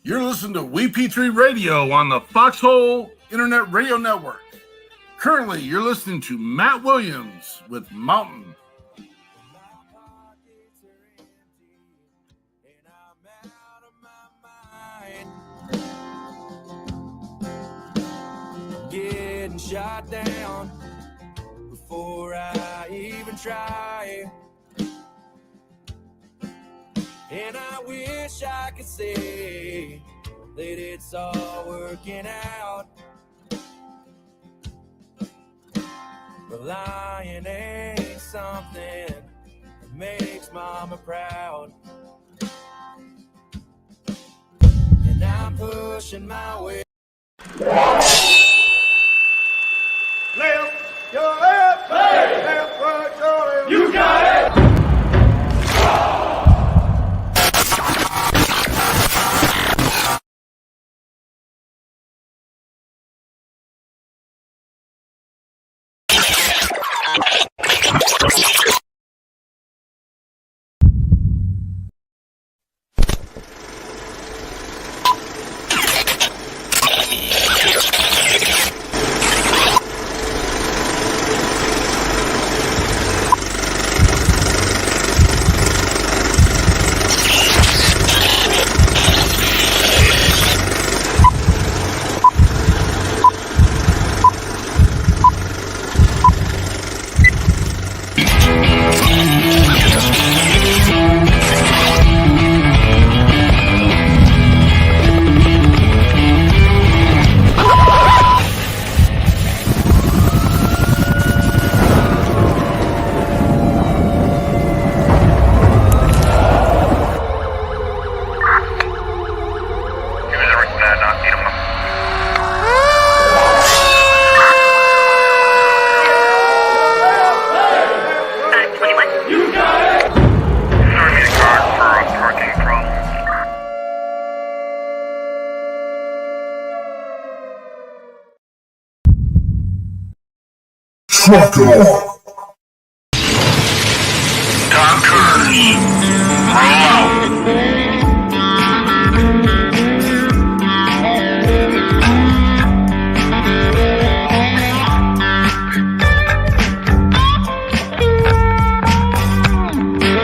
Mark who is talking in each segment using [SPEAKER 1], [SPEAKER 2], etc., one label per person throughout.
[SPEAKER 1] You're listening to WeP3 Radio on the Foxhole Internet Radio Network. Currently, you're listening to Matt Williams with Mountain.
[SPEAKER 2] Getting shot down before I even try. And I wish I could say that it's all working out, but lying ain't something that makes mama proud. And I'm pushing my way.
[SPEAKER 3] Left, your left, hey. Left, right, your left. You got it!
[SPEAKER 1] Trucker. Dockers. Roll out.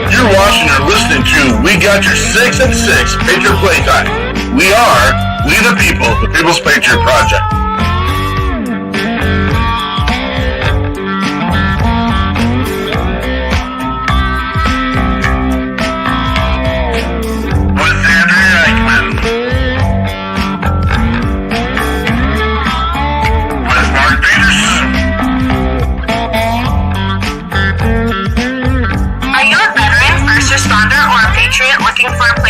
[SPEAKER 1] You're watching or listening to We Got Your 6 at 6 Patriot Playtime. We the people, the People's Patriot Project.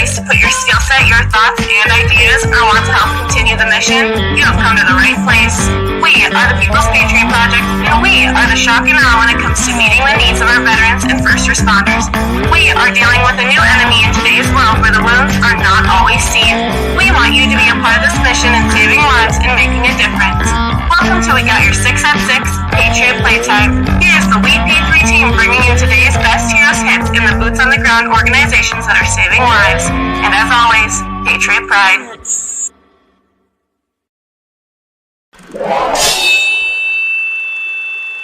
[SPEAKER 4] To put your skill set, your thoughts, and ideas, or want to help continue the mission, you have come to the right place. We are the People's Patriot Project, and we are the shock and awe when it comes to meeting the needs of our veterans and first responders. We are dealing with a new enemy in today's world where the wounds are not always seen. We want you to be a part of this mission in saving lives and making a difference. Welcome to We Got Your 6 at 6 Patriot Playtime. Here's the WeP3 team bringing you today's best heroes hits in the boots on the ground organizations that are saving lives. And as always, Patriot Pride.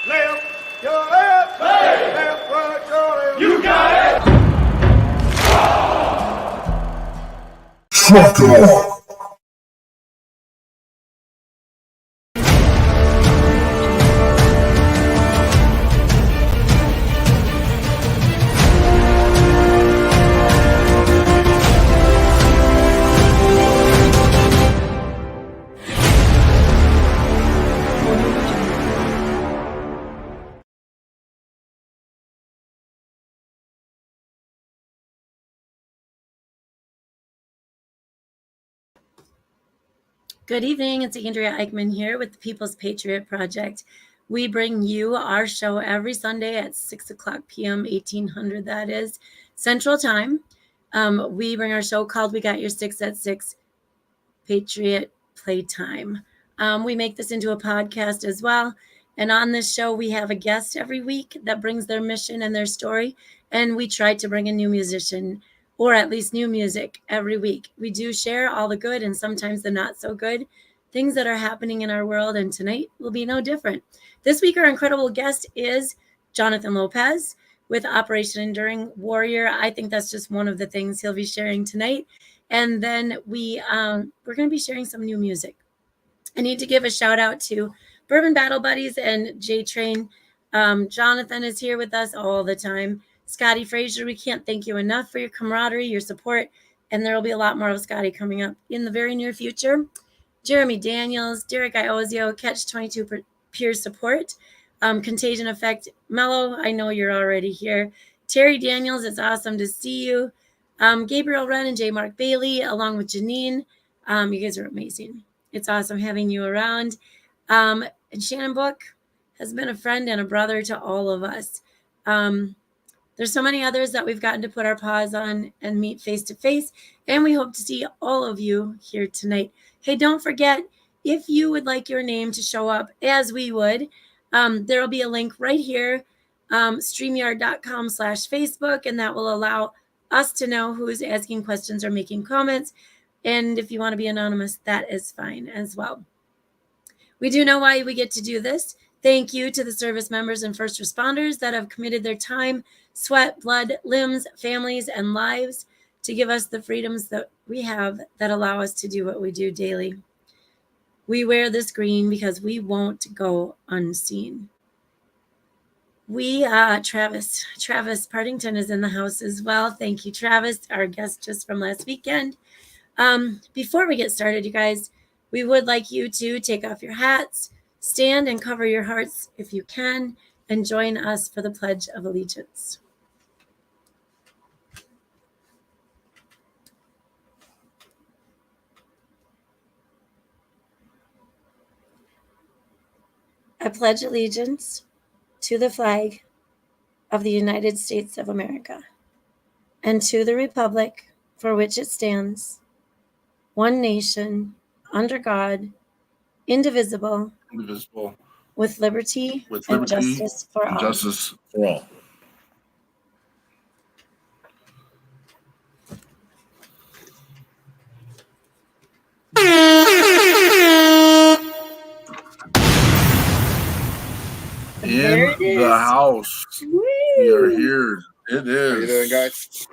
[SPEAKER 3] Left, your left, hey. Left, right, your left. You got it! Trucker.
[SPEAKER 5] Good evening. It's Andrea Eichmann here with the People's Patriot Project. We bring you our show every Sunday at 6 o'clock p.m., 1800, that is, Central Time. We bring our show called We Got Your 6 at 6 Patriot Playtime. We make this into a podcast as well. And on this show, we have a guest every week that brings their mission and their story. And we try to bring a new musician or at least new music every week. We do share all the good and sometimes the not so good things that are happening in our world, and tonight will be no different. This week, our incredible guest is Jonathan Lopez with Operation Enduring Warrior. I think that's just one of the things he'll be sharing tonight. And then we're going to be sharing some new music. I need to give a shout out to Bourbon Battle Buddies and J Train. Jonathan is here with us all the time. Scotty Frazier, we can't thank you enough for your camaraderie, your support, and there will be a lot more of Scotty coming up in the very near future. Jeremy Daniels, Derek Iozio, Catch 22 Peer Support, Contagion Effect, Mello, I know you're already here. Terry Daniels, it's awesome to see you. Gabriel Wren and J. Mark Bailey, along with Janine. You guys are amazing. It's awesome having you around. And Shannon Book has been a friend and a brother to all of us. There's so many others that we've gotten to put our paws on and meet face to face, and we hope to see all of you here tonight. Hey, don't forget, if you would like your name to show up as we would, there will be a link right here, streamyard.com/Facebook, and that will allow us to know who's asking questions or making comments. And if you want to be anonymous, that is fine as well. We do know why we get to do this. Thank you to the service members and first responders that have committed their time, sweat, blood, limbs, families, and lives to give us the freedoms that we have that allow us to do what we do daily. We wear this green because we won't go unseen. Travis Partington is in the house as well. Thank you, Travis, our guest just from last weekend. Before we get started, you guys, we would like you to take off your hats, stand and cover your hearts if you can, and join us for the Pledge of Allegiance. I pledge allegiance to the flag of the United States of America and to the republic for which it stands, one nation, under God, indivisible, with liberty and justice for all.
[SPEAKER 1] Justice for all. In the house.
[SPEAKER 5] Woo!
[SPEAKER 1] We are here. It is.
[SPEAKER 6] How you doing, guys?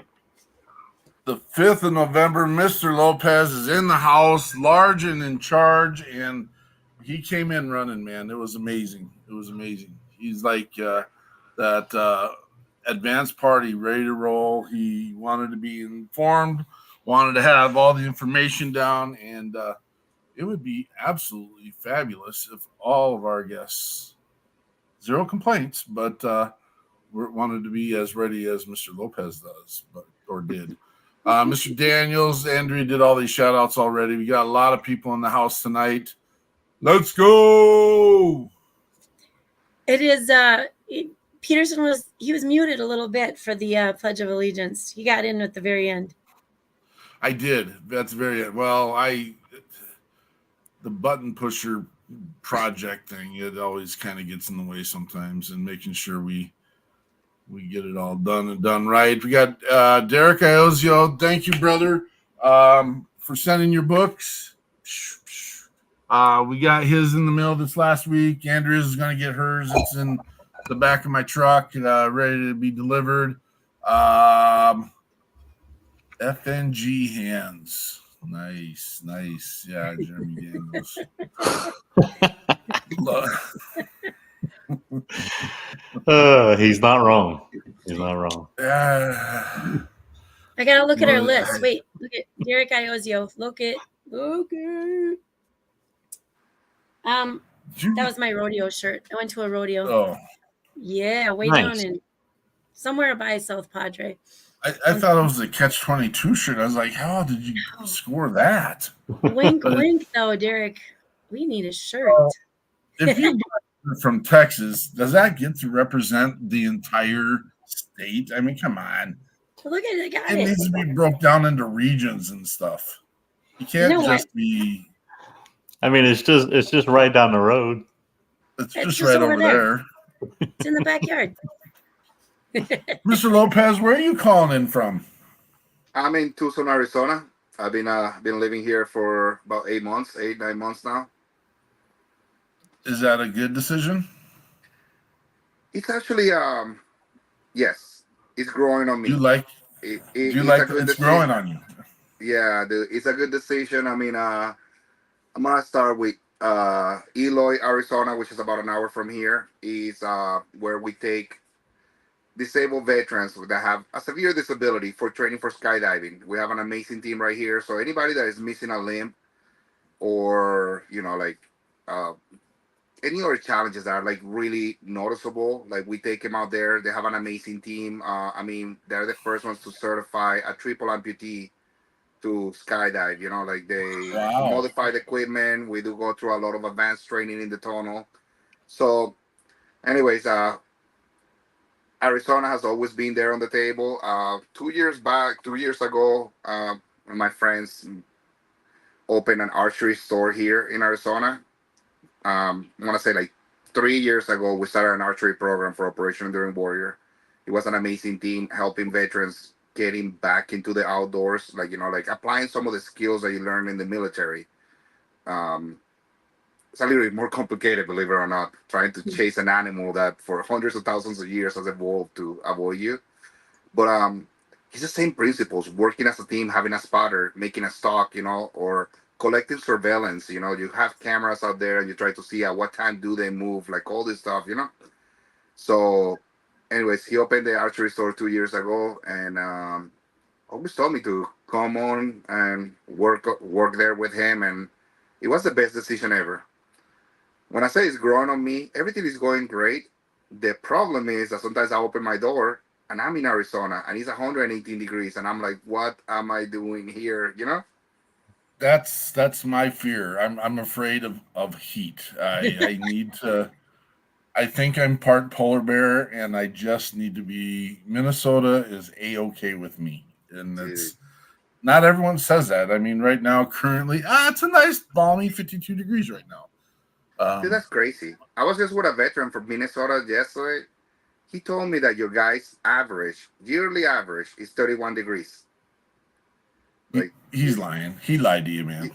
[SPEAKER 1] The 5th of November. Mr. Lopez is in the house, large and in charge, and he came in running, man. It was amazing. It was amazing. He's like that advanced party ready to roll. He wanted to be informed, wanted to have all the information down, and it would be absolutely fabulous if all of our guests, zero complaints, but wanted to be as ready as Mr. Lopez does, or did. Mr. Daniels, Andrea did all these shout outs already. We got a lot of people in the house tonight. Let's go.
[SPEAKER 5] It is Peterson was muted a little bit for the Pledge of Allegiance. He got in at the very end.
[SPEAKER 1] I did. That's very well. The button pusher project thing, it always kind of gets in the way sometimes, and making sure we get it all done and done right. We got Derek Iozio. Thank you, brother, for sending your books. We got his in the mail this last week. Andrea's is going to get hers. It's in the back of my truck, ready to be delivered. FNG hands. Nice. Yeah, Jeremy Daniels.
[SPEAKER 7] He's not wrong.
[SPEAKER 5] I gotta look at our list. Wait, look at Derek Iozio. Look at. That was my rodeo shirt. I went to a rodeo.
[SPEAKER 1] Oh,
[SPEAKER 5] yeah, way
[SPEAKER 7] Nice.
[SPEAKER 5] down in somewhere by South Padre.
[SPEAKER 1] I thought it was a Catch-22 shirt. I was like, how did you score that?
[SPEAKER 5] Wink, wink, though, Derek. We need a shirt.
[SPEAKER 1] If you are from Texas, does that get to represent the entire state? I mean, come on.
[SPEAKER 5] Look at it. Got
[SPEAKER 1] It
[SPEAKER 5] it.
[SPEAKER 1] needs to be broke down into regions and stuff. You can't
[SPEAKER 5] You know
[SPEAKER 1] just be.
[SPEAKER 7] I mean, it's just right down the road.
[SPEAKER 1] It's
[SPEAKER 5] It's
[SPEAKER 1] just
[SPEAKER 5] just
[SPEAKER 1] right
[SPEAKER 5] over
[SPEAKER 1] over
[SPEAKER 5] there.
[SPEAKER 1] there.
[SPEAKER 5] It's in the backyard.
[SPEAKER 1] Mr. Lopez, where are you calling in from?
[SPEAKER 6] I'm in Tucson, Arizona. I've been living here for about 8 months, 8 9 months now.
[SPEAKER 1] Is that a good decision?
[SPEAKER 6] It's actually yes, it's growing on
[SPEAKER 1] You
[SPEAKER 6] me.
[SPEAKER 1] like? Do you
[SPEAKER 6] It's a
[SPEAKER 1] like?
[SPEAKER 6] good
[SPEAKER 1] It's growing
[SPEAKER 6] decision.
[SPEAKER 1] on you.
[SPEAKER 6] Yeah, it's a good decision. I mean, I'm gonna start with Eloy, Arizona, which is about an hour from here. Is where we take disabled veterans that have a severe disability for training for skydiving. We have an amazing team right here. So anybody that is missing a limb or like uh, any other challenges that are like really noticeable, like we take them out there. They have an amazing team. I mean, they're the first ones to certify a triple amputee to skydive. Like they
[SPEAKER 1] Wow.
[SPEAKER 6] modify the equipment. We do go through a lot of advanced training in the tunnel. So, anyways, Arizona has always been there on the table. 2 years back, 2 years ago, my friends opened an archery store here in Arizona. I want to say like 3 years ago, we started an archery program for Operation Enduring Warrior. It was an amazing team helping veterans getting back into the outdoors, like applying some of the skills that you learn in the military. Um, it's a little bit more complicated, believe it or not, trying to chase an animal that for hundreds of thousands of years has evolved to avoid you. But it's the same principles: working as a team, having a spotter, making a stock, or collecting surveillance. You have cameras out there, and you try to see at what time do they move, like all this stuff. So, anyways, he opened the archery store 2 years ago, and always told me to come on and work there with him, and it was the best decision ever. When I say it's growing on me, everything is going great. The problem is that sometimes I open my door and I'm in Arizona and it's 118 degrees and I'm like, what am I doing here?
[SPEAKER 1] That's my fear. I'm afraid of heat. I need to. I think I'm part polar bear, and I just need to be. Minnesota is a okay with me, and
[SPEAKER 6] Dude,
[SPEAKER 1] it's not everyone says that. I mean, right now, currently, it's a nice balmy 52 degrees right now.
[SPEAKER 6] that's crazy. I was just with a veteran from Minnesota yesterday. He told me that your guys' yearly average is 31 degrees. Like,
[SPEAKER 1] He's lying. He lied to you, man.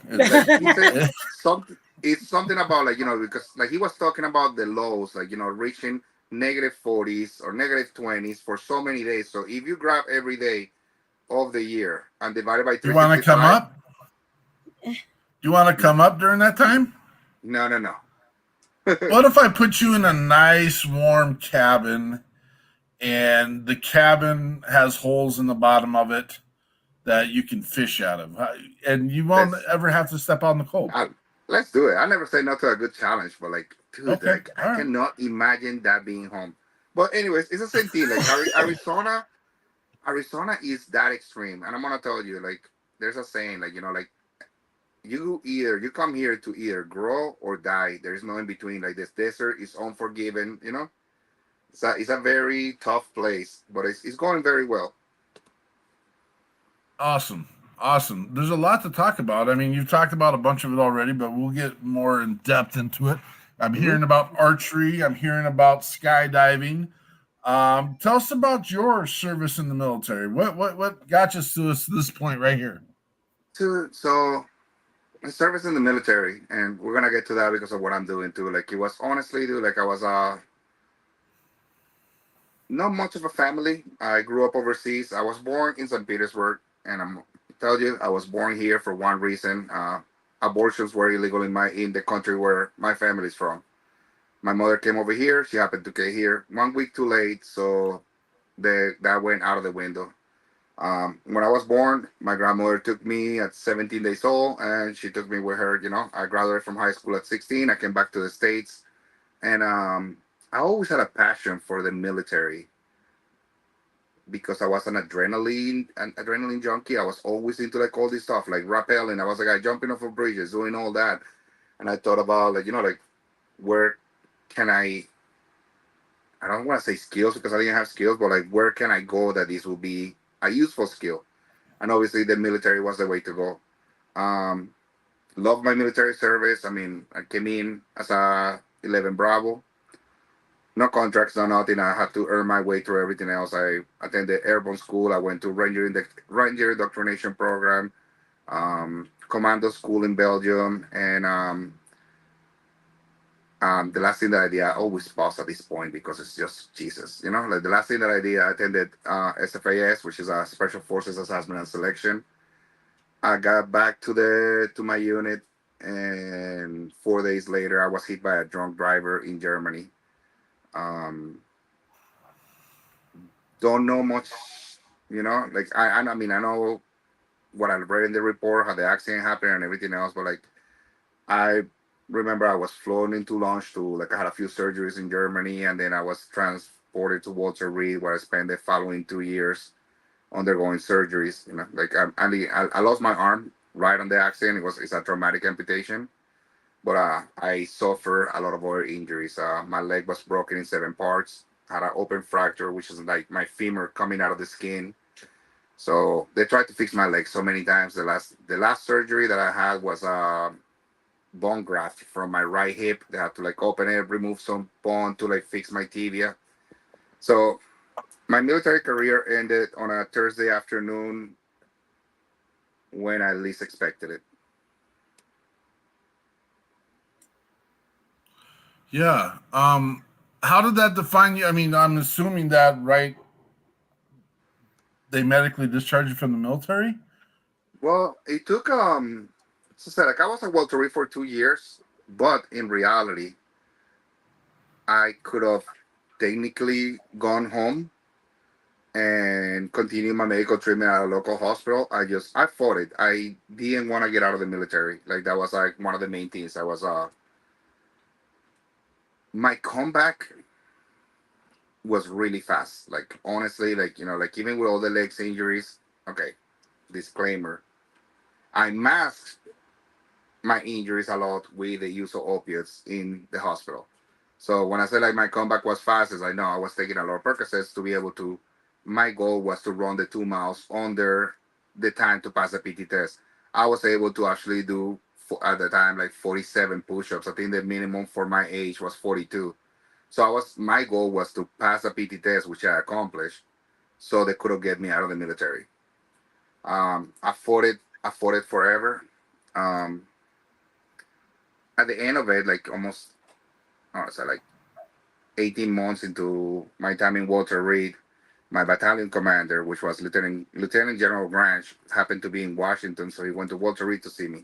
[SPEAKER 6] he said something. It's something about because he was talking about the lows, reaching -40s or -20s for so many days. So if you grab every day of the year and divide it by
[SPEAKER 1] You want to come
[SPEAKER 6] 365,
[SPEAKER 1] up? You want to come up during that time?
[SPEAKER 6] no, no, no.
[SPEAKER 1] What if I put you in a nice warm cabin, and the cabin has holes in the bottom of it that you can fish out of, and you won't
[SPEAKER 6] let's
[SPEAKER 1] ever have to step out in the cold?
[SPEAKER 6] I, let's do it. I never say no to a good challenge, but dude,
[SPEAKER 1] Okay,
[SPEAKER 6] I
[SPEAKER 1] all right.
[SPEAKER 6] cannot imagine that being home. But anyways, it's the same thing. Like Arizona is that extreme, and I'm gonna tell you, there's a saying, you come here to either grow or die. There's no in between. Like this desert is unforgiving. It's a very tough place, but it's going very well.
[SPEAKER 1] Awesome. Awesome. There's a lot to talk about. I mean, you've talked about a bunch of it already, but we'll get more in depth into it. I'm
[SPEAKER 6] Hmm.
[SPEAKER 1] hearing about archery. I'm hearing about skydiving. Tell us about your service in the military. What got you to this point right here?
[SPEAKER 6] So I service in the military, and we're gonna get to that because of what I'm doing too. Like it was honestly, dude, I was not much of a family. I grew up overseas. I was born in St. Petersburg, and I'm tell you, I was born here for one reason. Abortions were illegal in the country where my family's from. My mother came over here. She happened to get here 1 week too late, so that went out of the window. When I was born, my grandmother took me at 17 days old, and she took me with her. I graduated from high school at 16. I came back to the States, and I always had a passion for the military because I was an adrenaline junkie. I was always into all this stuff, like rappelling. I was a guy jumping off of bridges, doing all that, and I thought about where can I don't want to say skills because I didn't have skills, but where can I go that this will be a useful skill? And obviously the military was the way to go. Um, Love my military service. I mean, I came in as a 11 Bravo. no contracts, no nothing. I had to earn my way through everything else. I attended airborne school. I went to Ranger indoctrination program, commando school in Belgium, and the last thing that I did, I always pause at this point because it's just Jesus, you know. Like the last thing that I did, I attended SFAS, which is a Special Forces Assessment and Selection. I got back to my unit, and 4 days later, I was hit by a drunk driver in Germany. Um, don't know much, you know. Like I mean, I know what I read in the report, how the accident happened, and everything else, but like I remember I was flown into launch to like I had a few surgeries in Germany, and then I was transported to Walter Reed, where I spent the following 2 years undergoing surgeries. You know, like I lost my arm right on the accident. It's a traumatic amputation, but I suffered a lot of other injuries. My leg was broken in 7 parts. Had an open fracture, which is like my femur coming out of the skin. So they tried to fix my leg so many times. The last surgery that I had was bone graft from my right hip. They had to like open it, remove some bone to like fix my tibia. So my military career ended on a Thursday afternoon when I least expected it.
[SPEAKER 1] Yeah. How did that define you? I mean, I'm assuming that, right? They medically discharged you from the military.
[SPEAKER 6] Well, it took so said like I was at Walter Reed for 2 years, but in reality, I could have technically gone home and continue my medical treatment at a local hospital. I fought it. I didn't want to get out of the military. Like that was like one of the main things. I was my comeback was really fast. Like honestly, like like even with all the legs injuries, okay, disclaimer. I masked my injuries a lot with the use of opiates in the hospital. So when I said like my comeback was fast, is I know I was taking a lot of Percocets to be able to. My goal was to run the 2 miles under the time to pass the PT test. I was able to actually do at the time like 47 push-ups. I think the minimum for my age was 42. So my goal was to pass the PT test, which I accomplished. So they could have get me out of the military. I fought it. I fought it forever. Um, at the end of it, like almost, so like 18 months into my time in Walter Reed, my battalion commander, which was Lieutenant General Grange, happened to be in Washington, so he went to Walter Reed to see me,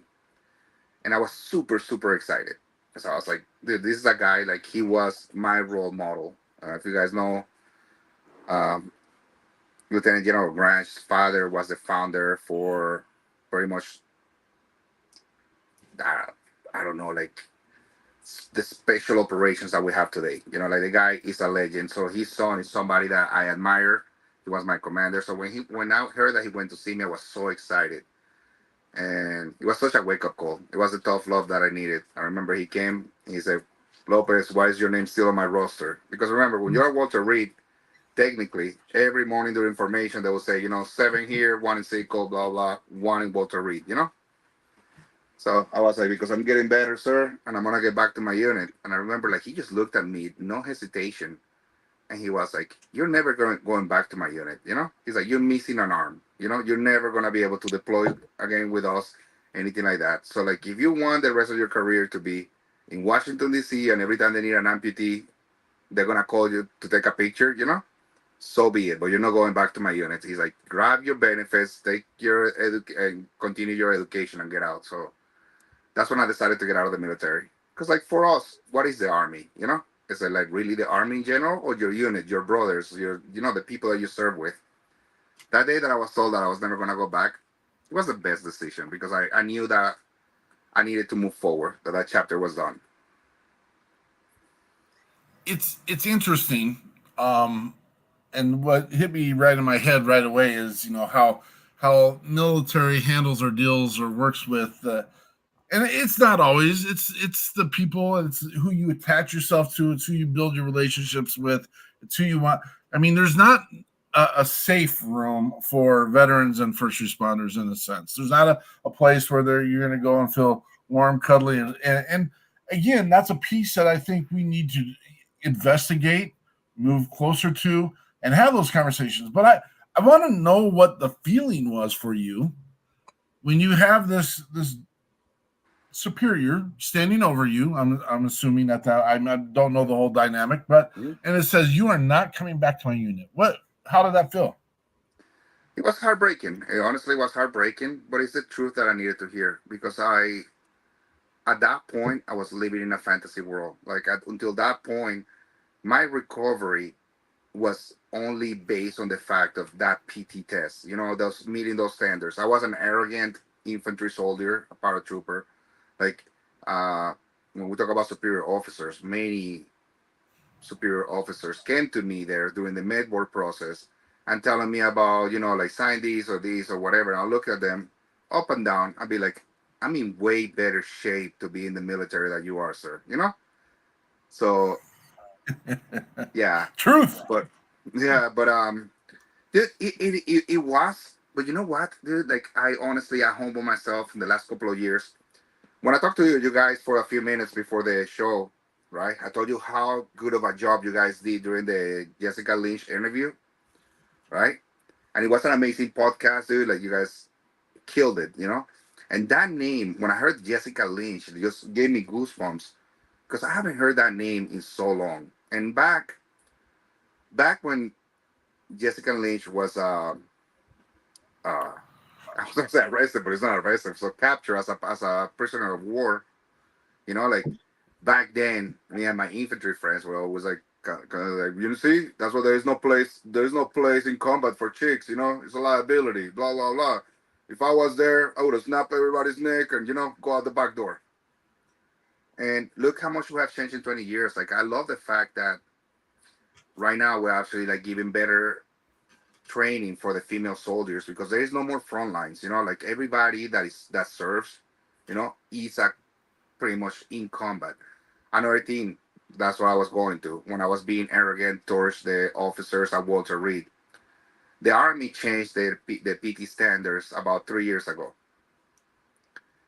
[SPEAKER 6] and I was super super excited. So I was like, dude, this is a guy like he was my role model. If you guys know, um, Lieutenant General Grange's father was the founder for pretty much, uh, I don't know, like the special operations that we have today. Like the guy is a legend. So his son is somebody that I admire. He was my commander. So when I heard that he went to see me, I was so excited. And it was such a wake up call. It was the tough love that I needed. I remember he came, he said, Lopez, why is your name still on my roster? Because remember, when you're at Walter Reed, technically, every morning during information, they will say, 7 here, 1 in Seco, blah, blah, 1 in Walter Reed. So I was like, because I'm getting better, sir, and I'm going to get back to my unit. And I remember, like, he just looked at me, no hesitation. And he was like, you're never going back to my unit, He's like, you're missing an arm, You're never going to be able to deploy again with us, anything like that. So, like, if you want the rest of your career to be in Washington, D.C., and every time they need an amputee, they're going to call you to take a picture, so be it. But you're not going back to my unit. He's like, grab your benefits, take your and continue your education and get out. So that's when I decided to get out of the military. Because, like, for us, what is the army? Is it like really the army in general, or your unit, your brothers, the people that you serve with? That day that I was told that I was never gonna go back, it was the best decision because I knew that I needed to move forward. That chapter was done.
[SPEAKER 1] It's interesting. And what hit me right in my head right away is how military handles or deals or works with and it's not always. It's the people. It's who you attach yourself to. It's who you build your relationships with. It's who you want. I mean, there's not a safe room for veterans and first responders in a sense. There's not a place where you're going to go and feel warm, cuddly, and again, that's a piece that I think we need to. investigate, move closer to, and have those conversations. But I want to know what the feeling was for you when you have this superior standing over you. I'm assuming that I don't know the whole dynamic, but and it says you are not coming back to my unit. How did that feel?
[SPEAKER 6] It was heartbreaking. It honestly was heartbreaking, but it's the truth that I needed to hear because at that point, I was living in a fantasy world. Like until that point, my recovery was only based on the fact of that PT test. You know, those meeting those standards. I was an arrogant infantry soldier, a paratrooper. Like when we talk about superior officers, many superior officers came to me there during the med board process and telling me about, like sign these or whatever. And I'll look at them up and down. I'll be like, I'm in way better shape to be in the military than you are, sir. So yeah,
[SPEAKER 1] truth.
[SPEAKER 6] But dude, it was. But you know what, dude? Like I humble myself in the last couple of years. When I talked to you guys for a few minutes before the show, right? I told you how good of a job you guys did during the Jessica Lynch interview, right? And it was an amazing podcast, dude. Like you guys killed it, And that name, when I heard Jessica Lynch, it just gave me goosebumps because I haven't heard that name in so long. And back when Jessica Lynch was I was gonna say arrested, but it's not arrested. So captured as a prisoner of war. Like back then, me and my infantry friends were always like, kind of like, see, that's why there is no place in combat for chicks. It's a liability. Blah blah blah. If I was there, I would have snapped everybody's neck and go out the back door. And look how much we have changed in 20 years. Like I love the fact that right now we're actually like giving better training for the female soldiers because there is no more front lines. Like everybody that serves, is pretty much in combat. Another thing, that's what I was going to when I was being arrogant towards the officers at Walter Reed. The Army changed the PT standards about 3 years ago,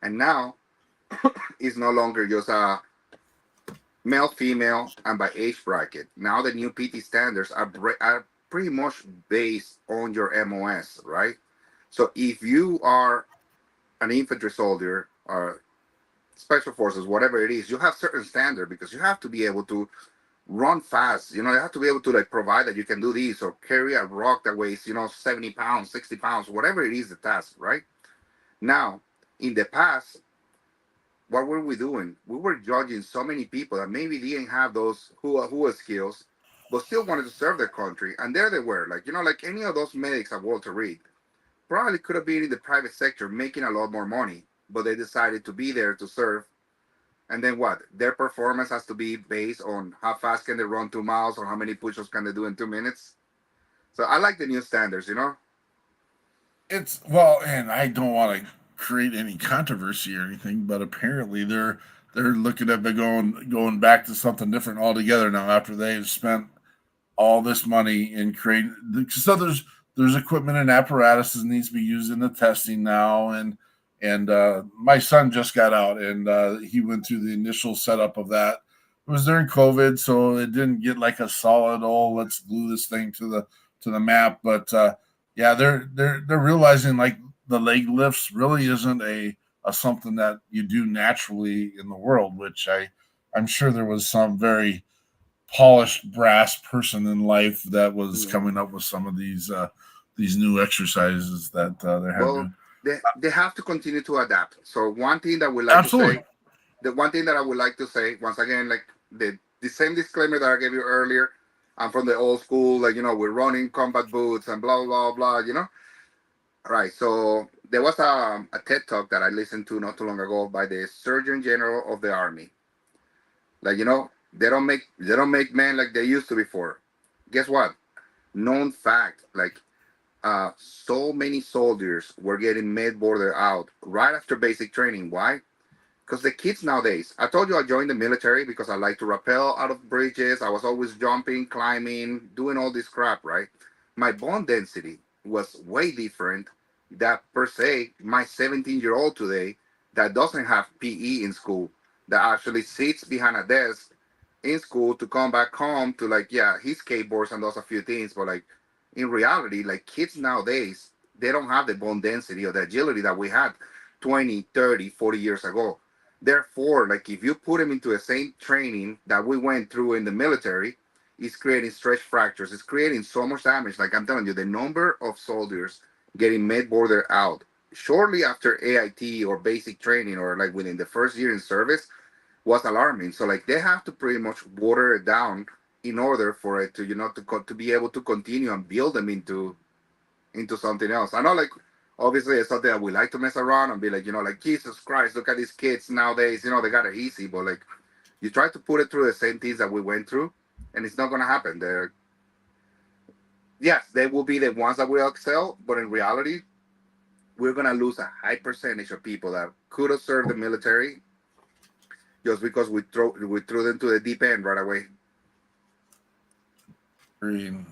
[SPEAKER 6] and now it's no longer just a male, female, and by age bracket. Now the new PT standards are pretty much based on your MOS, right? So if you are an infantry soldier or special forces, whatever it is, you have certain standard because you have to be able to run fast. You have to be able to like provide that you can do this or carry a rock that weighs, 70 pounds, 60 pounds, whatever it is, the task, right? Now, in the past, what were we doing? We were judging so many people that maybe didn't have those who skills, but still wanted to serve their country. And there they were, like, like any of those medics at Walter Reed probably could have been in the private sector making a lot more money, but they decided to be there to serve. And then what? Their performance has to be based on how fast can they run 2 miles or how many push-ups can they do in 2 minutes. So I like the new standards,
[SPEAKER 1] It's and I don't want to create any controversy or anything, but apparently they're looking at going back to something different altogether now after they've spent all this money in creating. So there's equipment and apparatuses that needs to be used in the testing now, and my son just got out and he went through the initial setup of that. It was during COVID, so it didn't get like a solid let's glue this thing to the map, but yeah, they're realizing like the leg lifts really isn't a something that you do naturally in the world, which I'm sure there was some very polished brass person in life that was coming up with some of these new exercises that they're having.
[SPEAKER 6] They have to continue to adapt. So one thing that we like
[SPEAKER 1] Absolutely.
[SPEAKER 6] to say, the one thing that I would like to say once again, like the same disclaimer that I gave you earlier, I'm from the old school, like, we're running combat boots and blah, blah, blah, All right. So there was a TED talk that I listened to not too long ago by the Surgeon General of the Army. Like, they don't make men like they used to before. Guess what? Known fact, like so many soldiers were getting med boarded out right after basic training. Why? Because the kids nowadays, I told you I joined the military because I like to rappel out of bridges. I was always jumping, climbing, doing all this crap, right? My bone density was way different. That per se, my 17-year-old today that doesn't have PE in school, that actually sits behind a desk in school to come back home to like, yeah, he skateboards and does a few things, but like in reality, like kids nowadays, they don't have the bone density or the agility that we had 20, 30, 40 years ago. Therefore, like if you put them into the same training that we went through in the military, it's creating stretch fractures. It's creating so much damage. Like I'm telling you, the number of soldiers getting med border out shortly after AIT or basic training or like within the first year in service was alarming. So like they have to pretty much water it down in order for it to to be able to continue and build them into something else. I know like obviously it's something that we like to mess around and be like like Jesus Christ, look at these kids nowadays. They got it easy, but like you try to put it through the same things that we went through, and it's not gonna happen. They're yes, they will be the ones that will excel, but in reality, we're gonna lose a high percentage of people that could have served the military just because we threw them to the deep end right away.
[SPEAKER 1] Agreed.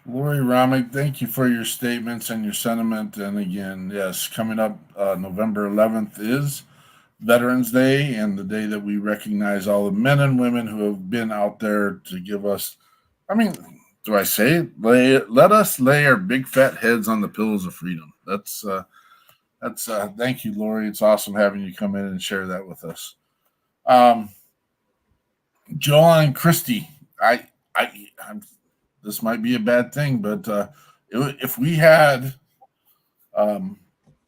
[SPEAKER 1] Lori Ramick, thank you for your statements and your sentiment. And again, yes, coming up November 11th is Veterans Day and the day that we recognize all the men and women who have been out there to give us, I mean, do I say it? Let us lay our big fat heads on the pillows of freedom. Thank you, Lori. It's awesome having you come in and share that with us. Um, Joel and Christy, I'm this might be a bad thing, but if we had um,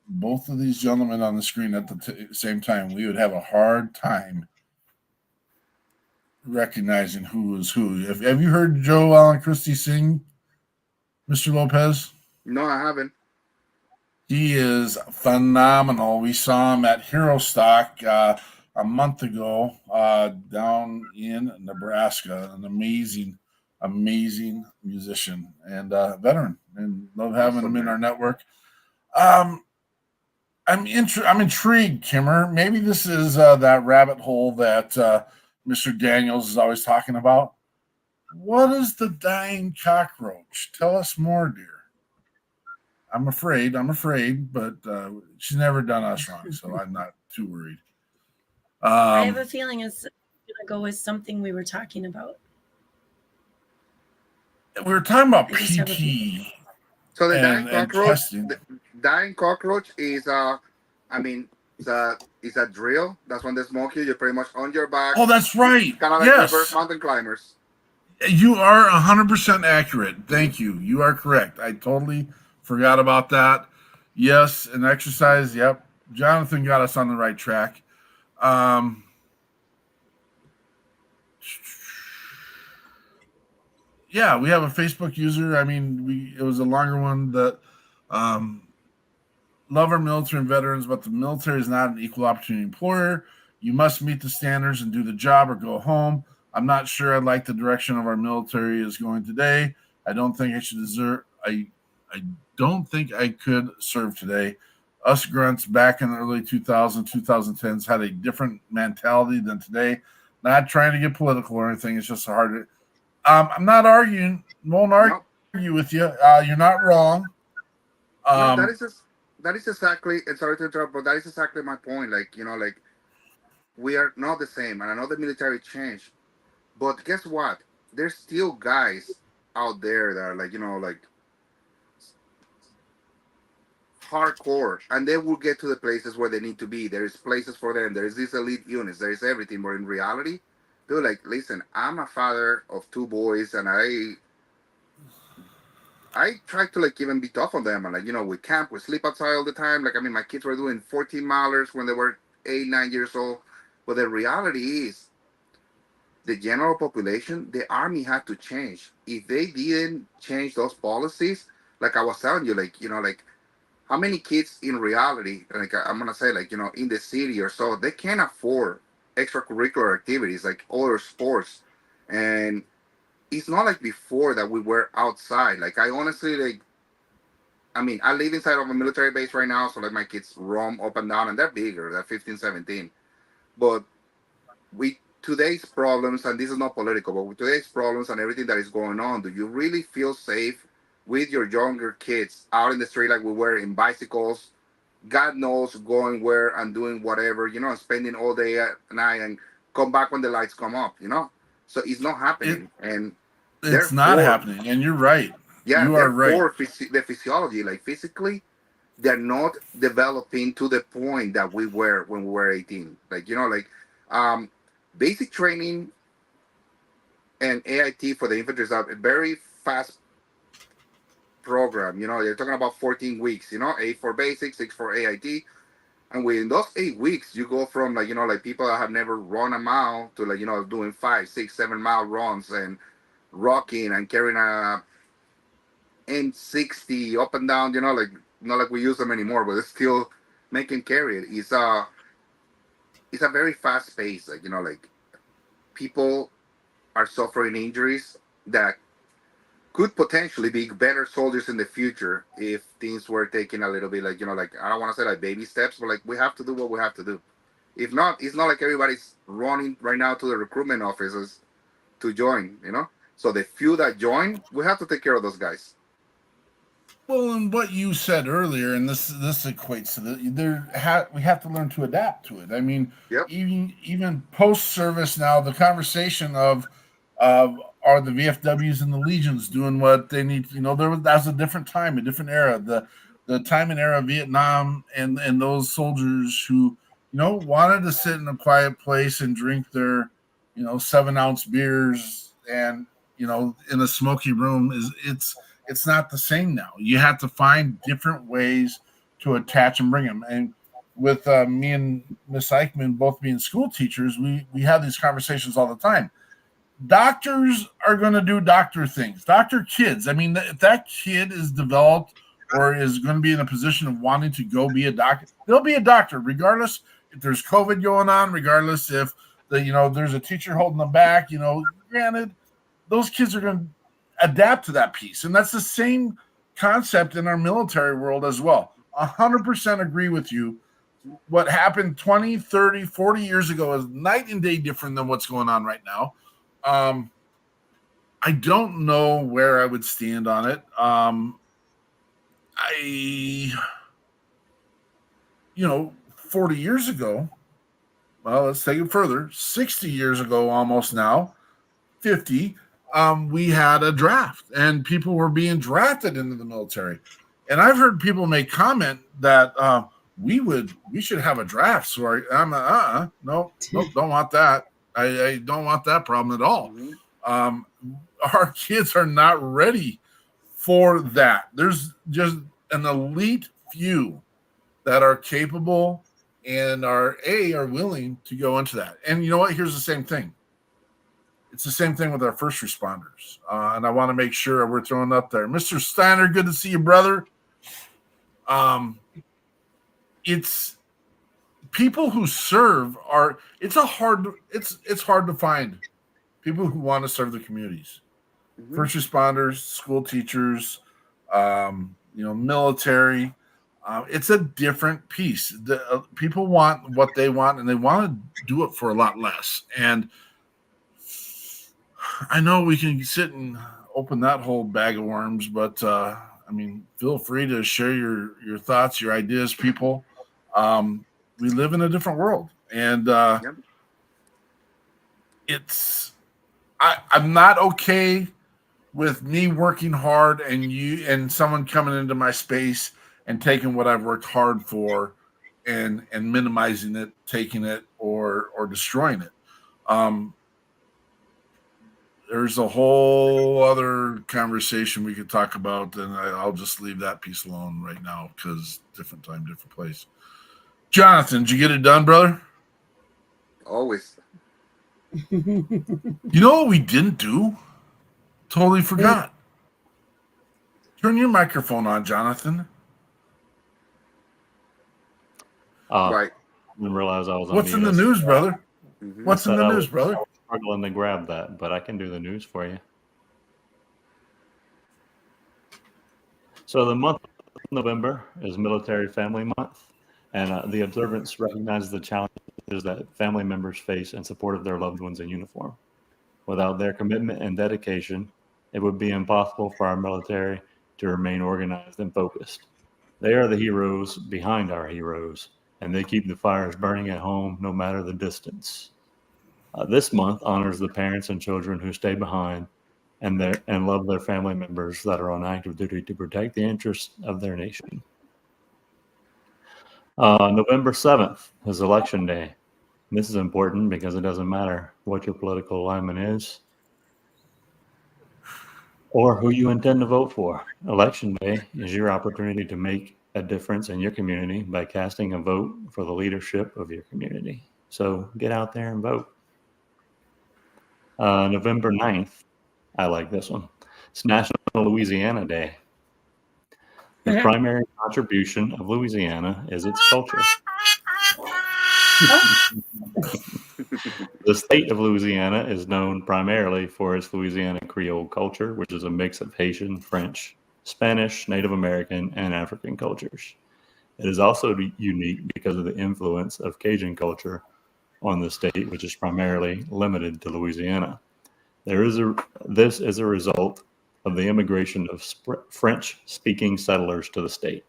[SPEAKER 1] both of these gentlemen on the screen at the same time, we would have a hard time recognizing who is who. Have you heard Joe Allen Christie sing, Mr. Lopez?
[SPEAKER 6] No, I haven't.
[SPEAKER 1] He is phenomenal. We saw him at Hero Stock a month ago down in Nebraska. An amazing musician and veteran, and love having
[SPEAKER 6] Awesome,
[SPEAKER 1] him in
[SPEAKER 6] man.
[SPEAKER 1] our network. Um, I'm intrigued, Kimmer. Maybe this is that rabbit hole that Mr. Daniels is always talking about. What is the dying cockroach? Tell us more, dear. I'm afraid, but she's never done us wrong, so I'm not too worried.
[SPEAKER 5] I have a feeling it's going to go with something we were talking about.
[SPEAKER 1] We were talking about
[SPEAKER 5] I just have a
[SPEAKER 1] PT
[SPEAKER 6] So the
[SPEAKER 1] and testing.
[SPEAKER 6] dying cockroach is I mean, it's a drill. That's when they smoke you. You're pretty much on your back.
[SPEAKER 1] Oh, that's right.
[SPEAKER 6] Kind of like reverse
[SPEAKER 1] Yes,
[SPEAKER 6] mountain climbers.
[SPEAKER 1] you are 100% accurate. Thank you. You are correct. I totally forgot about that. Yes, an exercise. Yep. Jonathan got us on the right track. Um, yeah, we have a Facebook user. I mean, it was a longer one that um, love our military and veterans, but the military is not an equal opportunity employer. You must meet the standards and do the job or go home. I'm not sure I like the direction of our military is going today. I don't think I should deserve. I don't think I could serve today. Us grunts back in the early 2000s, 2010s had a different mentality than today. Not trying to get political or anything. It's just hard. I'm not arguing. Won't
[SPEAKER 6] No,
[SPEAKER 1] argue with you. You're not wrong.
[SPEAKER 6] no,
[SPEAKER 1] Um,
[SPEAKER 6] that is exactly. And sorry to interrupt, but that is exactly my point. Like like we are not the same, and I know the military changed, but guess what? There's still guys out there that are like like hardcore, and they will get to the places where they need to be. There is places for them. There is these elite units. There is everything. But in reality, they're like, listen, I'm a father of two boys, and I try to like even be tough on them. And like we camp, we sleep outside all the time. Like I mean, my kids were doing 14 milers when they were 8, 9 years old. But the reality is, the general population, the army had to change. If they didn't change those policies, like I was telling you, like like how many kids in reality, like I'm gonna say, like in the city or so, they can't afford extracurricular activities like other sports, and it's not like before that we were outside. Like I honestly like, I mean, I live inside of a military base right now, so like my kids roam up and down, and they're bigger, they're 15, 17. But with today's problems, and this is not political, but with today's problems and everything that is going on, do you really feel safe with your younger kids out in the street like we were in bicycles, God knows going where and doing whatever, and spending all day at night and come back when the lights come up? So it's not happening, and
[SPEAKER 1] It's not
[SPEAKER 6] therefore,
[SPEAKER 1] happening, and you're right.
[SPEAKER 6] yeah,
[SPEAKER 1] You are right.
[SPEAKER 6] therefore, the physiology, like physically, they're not developing to the point that we were when we were 18. Like, um, basic training and AIT for the infantry is a very fast program. They're talking about 14 weeks. 8 for basic, 6 for AIT. And within those 8 weeks, you go from like people that have never run a mile to doing 5, 6, 7 mile runs and rocking and carrying a N60 up and down. Like not like we use them anymore, but it's still making carry it. It's a very fast pace. Like people are suffering injuries that could potentially be better soldiers in the future if things were taken a little bit like I don't want to say like baby steps, but like we have to do what we have to do. If not, it's not like everybody's running right now to the recruitment offices to join. So the few that join, we have to take care of those guys.
[SPEAKER 1] Well, and what you said earlier, and this equates to we have to learn to adapt to it. I mean,
[SPEAKER 6] Yep.
[SPEAKER 1] even post service now, the conversation of are the VFWs and the legions doing what they need? That was a different time, a different era. The time and era of Vietnam, and those soldiers who wanted to sit in a quiet place and drink their 7-ounce beers and in a smoky room it's not the same now. You have to find different ways to attach and bring them. And with me and Miss Eichmann both being school teachers, we have these conversations all the time. Doctors are going to do doctor things. Doctor kids. I mean, if that kid is developed or is going to be in a position of wanting to go be a doctor, they'll be a doctor, regardless if there's COVID going on, regardless if there's a teacher holding them back. Granted, those kids are going to adapt to that piece. And that's the same concept in our military world as well. 100% agree with you. What happened 20, 30, 40 years ago is night and day different than what's going on right now. I don't know where I would stand on it. 40 years ago, well, let's take it further, 60 years ago almost now, 50, we had a draft and people were being drafted into the military. And I've heard people make comment that we should have a draft. So I'm no, don't want that. I don't want that problem at all.
[SPEAKER 6] Mm-hmm.
[SPEAKER 1] Our kids are not ready for that. There's just an elite few that are capable and are willing to go into that. And you know what? Here's the same thing. It's the same thing with our first responders. And I want to make sure we're throwing up there. Mr. Steiner, good to see you, brother. It's people who serve it's hard to find people who want to serve the communities. Mm-hmm. First responders, school teachers, military. It's a different piece. People want what they want, and they want to do it for a lot less. And I know we can sit and open that whole bag of worms, but feel free to share your thoughts, your ideas, people. We live in a different world, and I'm not okay with me working hard and someone coming into my space and taking what I've worked hard for and minimizing it, taking it, or destroying it. There's a whole other conversation we could talk about, and I'll just leave that piece alone right now because different time, different place. Jonathan, did you get it done, brother?
[SPEAKER 6] Always.
[SPEAKER 1] You know what we didn't do? Totally forgot. Turn your microphone on, Jonathan.
[SPEAKER 6] Right.
[SPEAKER 7] I didn't realize I was on
[SPEAKER 1] What's in the news, brother?
[SPEAKER 6] Mm-hmm.
[SPEAKER 1] What's in the news, brother?
[SPEAKER 7] I was struggling to grab that, but I can do the news for you. So the month of November is Military Family Month, and the observance recognizes the challenges that family members face in support of their loved ones in uniform. Without their commitment and dedication, it would be impossible for our military to remain organized and focused. They are the heroes behind our heroes, and they keep the fires burning at home no matter the distance. This month honors the parents and children who stay behind and love their family members that are on active duty to protect the interests of their nation. November 7th is Election Day. This is important because it doesn't matter what your political alignment is or who you intend to vote for. Election Day is your opportunity to make a difference in your community by casting a vote for the leadership of your community. So get out there and vote. November 9th, I like this one. It's National Louisiana Day. The primary contribution of Louisiana is its culture. The state of Louisiana is known primarily for its Louisiana Creole culture, which is a mix of Haitian, French, Spanish, Native American, and African cultures. It is also unique because of the influence of Cajun culture on the state, which is primarily limited to Louisiana. This is a result of the immigration of French-speaking settlers to the state.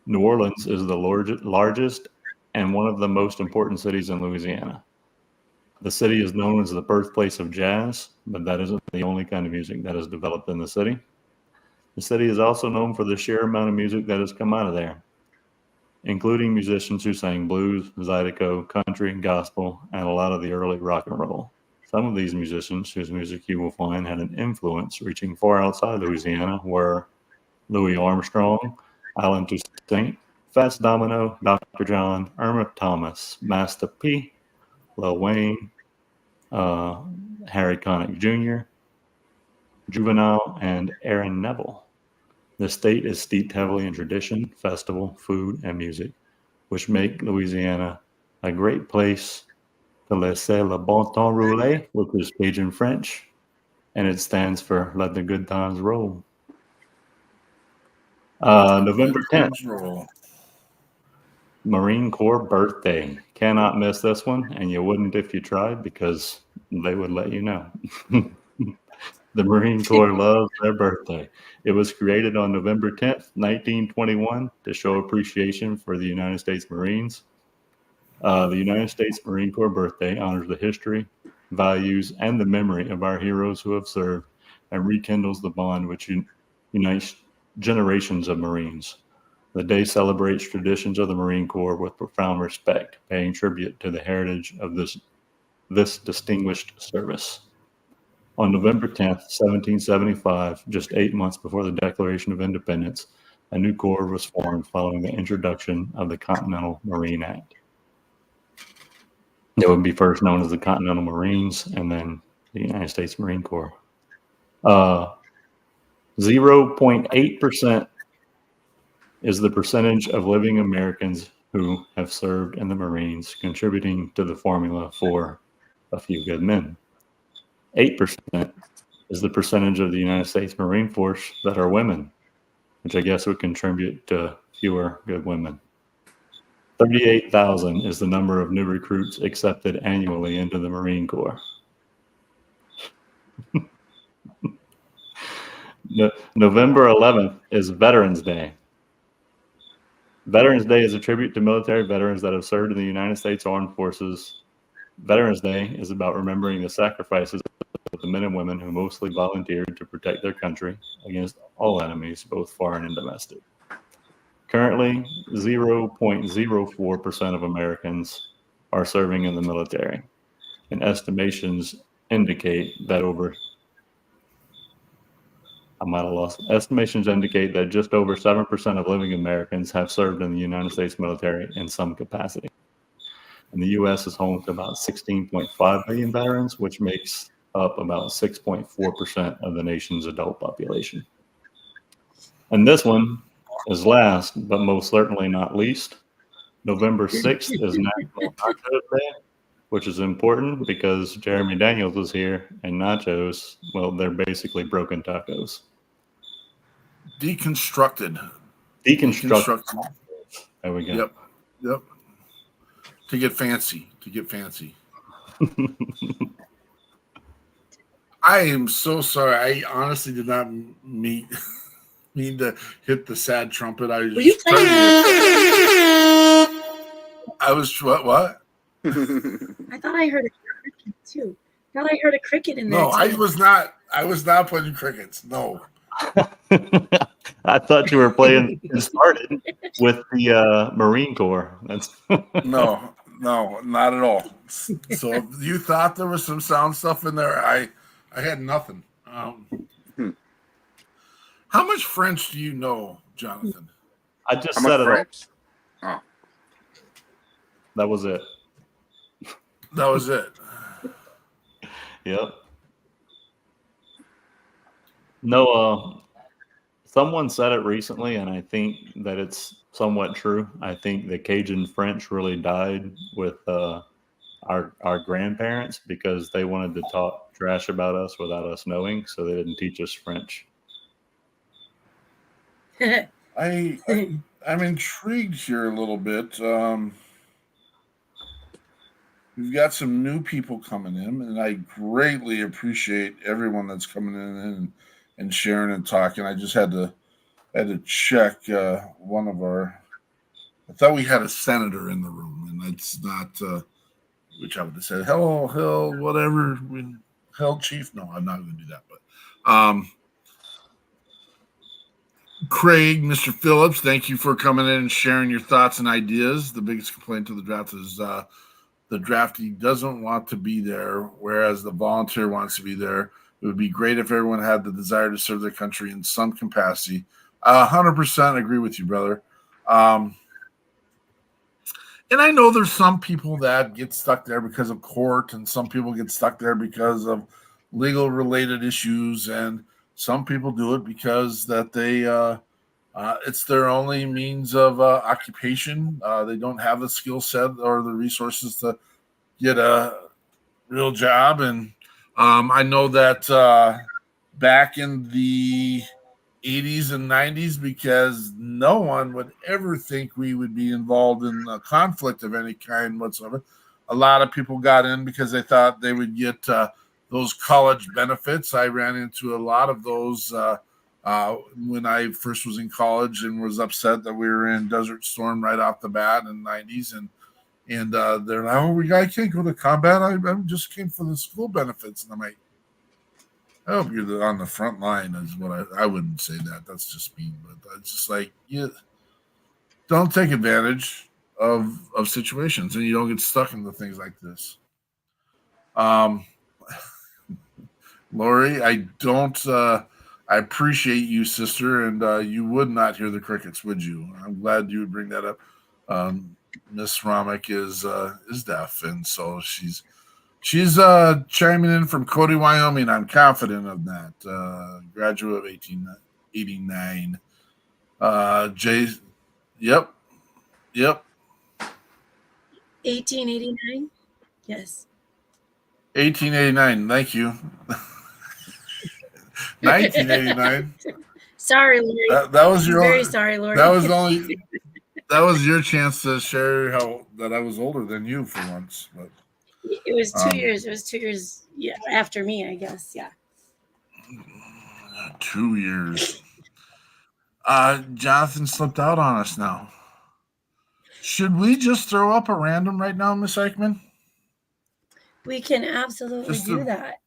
[SPEAKER 7] New Orleans is the largest and one of the most important cities in Louisiana. The city is known as the birthplace of jazz, but that isn't the only kind of music that is developed in the city. The city is also known for the sheer amount of music that has come out of there, including musicians who sang blues, zydeco, country, gospel, and a lot of the early rock and roll. Some of these musicians, whose music you will find had an influence reaching far outside Louisiana, were Louis Armstrong, Alan Toussaint, Fats Domino, Dr. John, Irma Thomas, Master P, Lil Wayne, Harry Connick Jr., Juvenile, and Aaron Neville. The state is steeped heavily in tradition, festival, food, and music, which make Louisiana a great place to laisser le bon temps rouler, which is Cajun French, and it stands for Let the Good Times Roll. November 10th, Marine Corps birthday. Cannot miss this one, and you wouldn't if you tried because they would let you know. The Marine Corps loves their birthday. It was created on November 10th, 1921 to show appreciation for the United States Marines. The United States Marine Corps birthday honors the history, values, and the memory of our heroes who have served and rekindles the bond which unites generations of Marines. The day celebrates traditions of the Marine Corps with profound respect, paying tribute to the heritage of this distinguished service. On November 10th, 1775, just 8 months before the Declaration of Independence, a new corps was formed following the introduction of the Continental Marine Act. It would be first known as the Continental Marines and then the United States Marine Corps. 0.8% is the percentage of living Americans who have served in the Marines, contributing to the formula for a few good men. 8% is the percentage of the United States Marine Force that are women, which I guess would contribute to fewer good women. 38,000 is the number of new recruits accepted annually into the Marine Corps. November 11th is Veterans Day. Veterans Day is a tribute to military veterans that have served in the United States Armed Forces. Veterans Day is about remembering the sacrifices of the men and women who mostly volunteered to protect their country against all enemies, both foreign and domestic. Currently, 0.04% of Americans are serving in the military, and estimations indicate that just over 7% of living Americans have served in the United States military in some capacity. And the U.S. is home to about 16.5 million veterans, which makes up about 6.4% of the nation's adult population. And this one is last, but most certainly not least. November 6th is National Nachos Day, which is important because Jeremy Daniels was here, and nachos, well, they're basically broken tacos.
[SPEAKER 1] Deconstructed.
[SPEAKER 7] There we go.
[SPEAKER 1] Yep. To get fancy. I am so sorry. I honestly did not mean to hit the sad trumpet. I was what?
[SPEAKER 5] I thought I heard it. too. Thought I heard a cricket in there.
[SPEAKER 1] No, I
[SPEAKER 5] too.
[SPEAKER 1] was not. I was not putting crickets. No.
[SPEAKER 7] I thought you were playing and started with the Marine Corps. That's
[SPEAKER 1] No, not at all. So if you thought there was some sound stuff in there, I had nothing. How much French do you know, Jonathan?
[SPEAKER 7] I just
[SPEAKER 6] How
[SPEAKER 7] said
[SPEAKER 6] much
[SPEAKER 7] it.
[SPEAKER 6] French? Oh,
[SPEAKER 7] That was it.
[SPEAKER 1] That was it.
[SPEAKER 7] Yep. No, someone said it recently, and I think that it's somewhat true. I think the Cajun French really died with our grandparents because they wanted to talk trash about us without us knowing, so they didn't teach us French.
[SPEAKER 1] I'm intrigued here a little bit. We've got some new people coming in, and I greatly appreciate everyone that's coming in and sharing and talking. I just had to check one of our. I thought we had a senator in the room, and that's not. Which I would have said, hello, hell, whatever, hell, chief. No, I'm not going to do that. But Craig, Mr. Phillips, thank you for coming in and sharing your thoughts and ideas. The biggest complaint to the draft is the draftee doesn't want to be there, whereas the volunteer wants to be there. It would be great if everyone had the desire to serve their country in some capacity. 100% agree with you, brother. And I know there's some people that get stuck there because of court, and some people get stuck there because of legal related issues, and some people do it because that they it's their only means of occupation. They don't have the skill set or the resources to get a real job. And I know that back in the 80s and 90s, because no one would ever think we would be involved in a conflict of any kind whatsoever. A lot of people got in because they thought they would get those college benefits. I ran into a lot of those when I first was in college and was upset that we were in Desert Storm right off the bat in the 90s. And they're like, oh, I can't go to combat. I just came for the school benefits. And I'm like, I hope you're on the front line is what I wouldn't say that. That's just mean. But it's just like, don't take advantage of situations, and you don't get stuck into things like this. Lori, I don't I appreciate you, sister, and you would not hear the crickets, would you? I'm glad you would bring that up. Miss Romick is deaf, and so she's chiming in from Cody, Wyoming. I'm confident of that. Graduate of 1889. Jay, yep.
[SPEAKER 5] 1889? Yes.
[SPEAKER 1] 1889. Thank you. 1989.
[SPEAKER 5] Sorry, Lori.
[SPEAKER 1] That was your.
[SPEAKER 5] Very sorry, Lori.
[SPEAKER 1] That was your chance to share that I was older than you for once, but.
[SPEAKER 5] It was 2 years. It was 2 years after me, I guess. Yeah.
[SPEAKER 1] 2 years. Jonathan slipped out on us now. Should we just throw up a random right now, Miss Eichmann?
[SPEAKER 5] We can absolutely do that.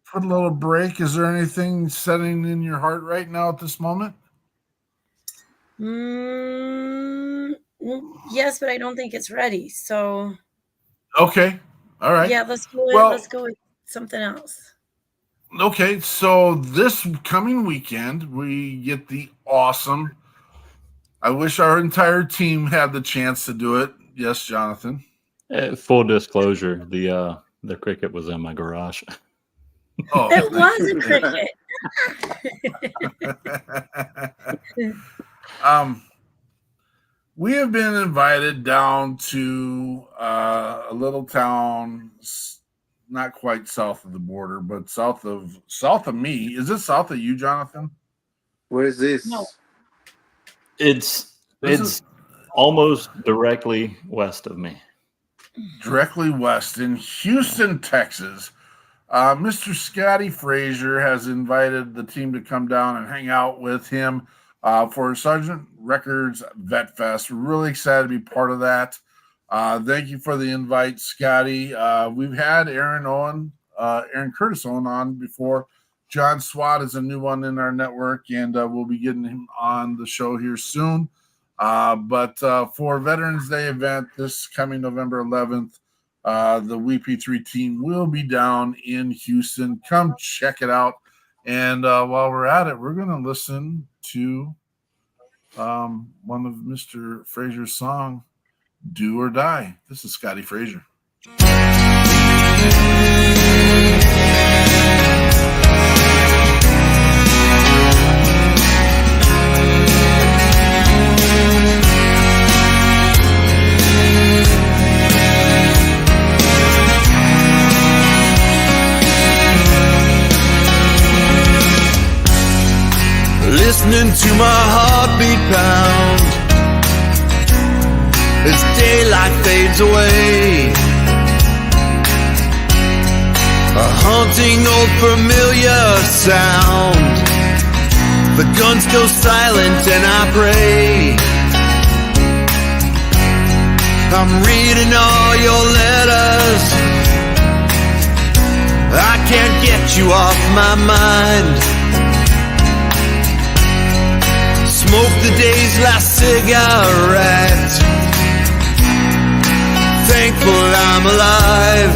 [SPEAKER 1] Put a little break. Is there anything setting in your heart right now at this moment?
[SPEAKER 5] Yes, but I don't think it's ready. So.
[SPEAKER 1] Okay. All right.
[SPEAKER 5] Yeah, let's go with something else.
[SPEAKER 1] Okay, so this coming weekend, we get the awesome. I wish our entire team had the chance to do it. Yes, Jonathan.
[SPEAKER 7] Full disclosure, the cricket was in my garage.
[SPEAKER 1] Oh,
[SPEAKER 5] it was a cricket.
[SPEAKER 1] We have been invited down to a little town, not quite south of the border, but south of me. Is it south of you, Jonathan?
[SPEAKER 6] Where is this?
[SPEAKER 5] No.
[SPEAKER 7] It's almost directly west of me.
[SPEAKER 1] Directly west in Houston, Texas. Mr. Scotty Frazier has invited the team to come down and hang out with him for Sergeant Records Vet Fest. We're really excited to be part of that. Thank you for the invite, Scotty. We've had Aaron Curtis Owen on before. John Swat is a new one in our network, and we'll be getting him on the show here soon. But for Veterans Day event this coming November 11th, the WP3 team will be down in Houston. Come check it out. And while we're at it, we're going to listen to one of Mr. Frazier's song, Do or Die. This is Scotty Frazier.
[SPEAKER 2] Listening to my heartbeat pound as daylight fades away. A haunting old familiar sound. The guns go silent and I pray. I'm reading all your letters. I can't get you off my mind. Smoke the day's last cigarette. Thankful I'm alive.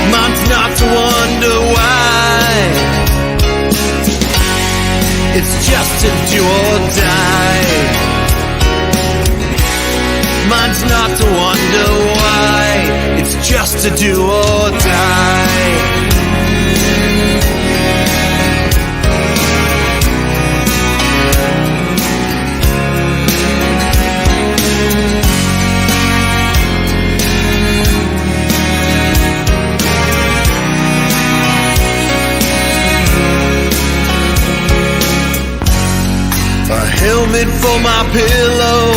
[SPEAKER 2] Mine's not to wonder why. It's just to do or die. Mine's not to wonder why. It's just to do or die. Helmet for my pillow.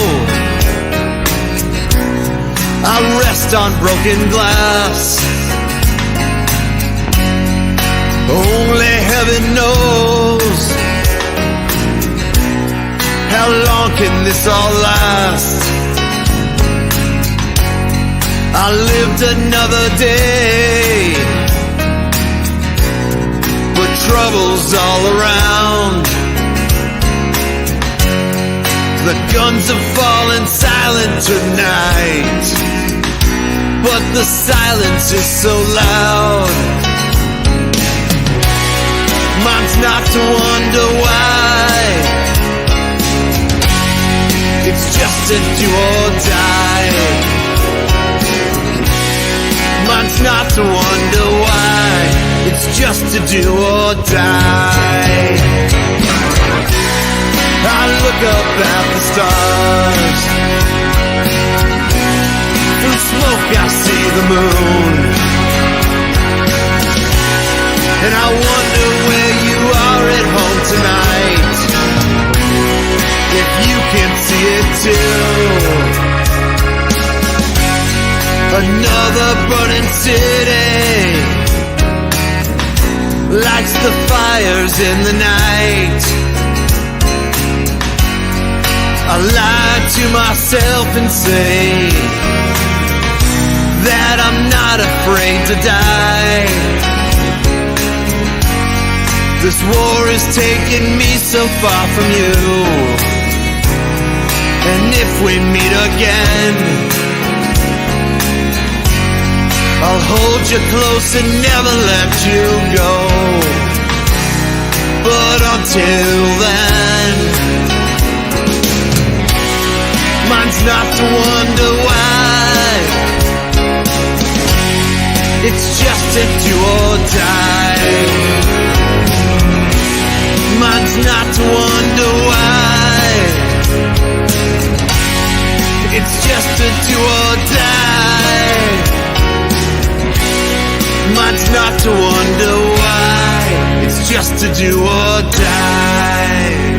[SPEAKER 2] I rest on broken glass. Only heaven knows how long can this all last. I lived another day, but trouble's all around. The guns have fallen silent tonight, but the silence is so loud. Mine's not to wonder why. It's just to do or die. Mine's not to wonder why. It's just to do or die. I look up at the stars. Through smoke I see the moon. And I wonder where you are at home tonight. If you can see it too. Another burning city lights the fires in the night. I lie to myself and say that I'm not afraid to die. This war is taking me so far from you. And if we meet again, I'll hold you close and never let you go. But until then, mine's not to wonder why. It's just to do or die. Mine's not to wonder why. It's just to do or die. Mine's not to wonder why. It's just to do or die.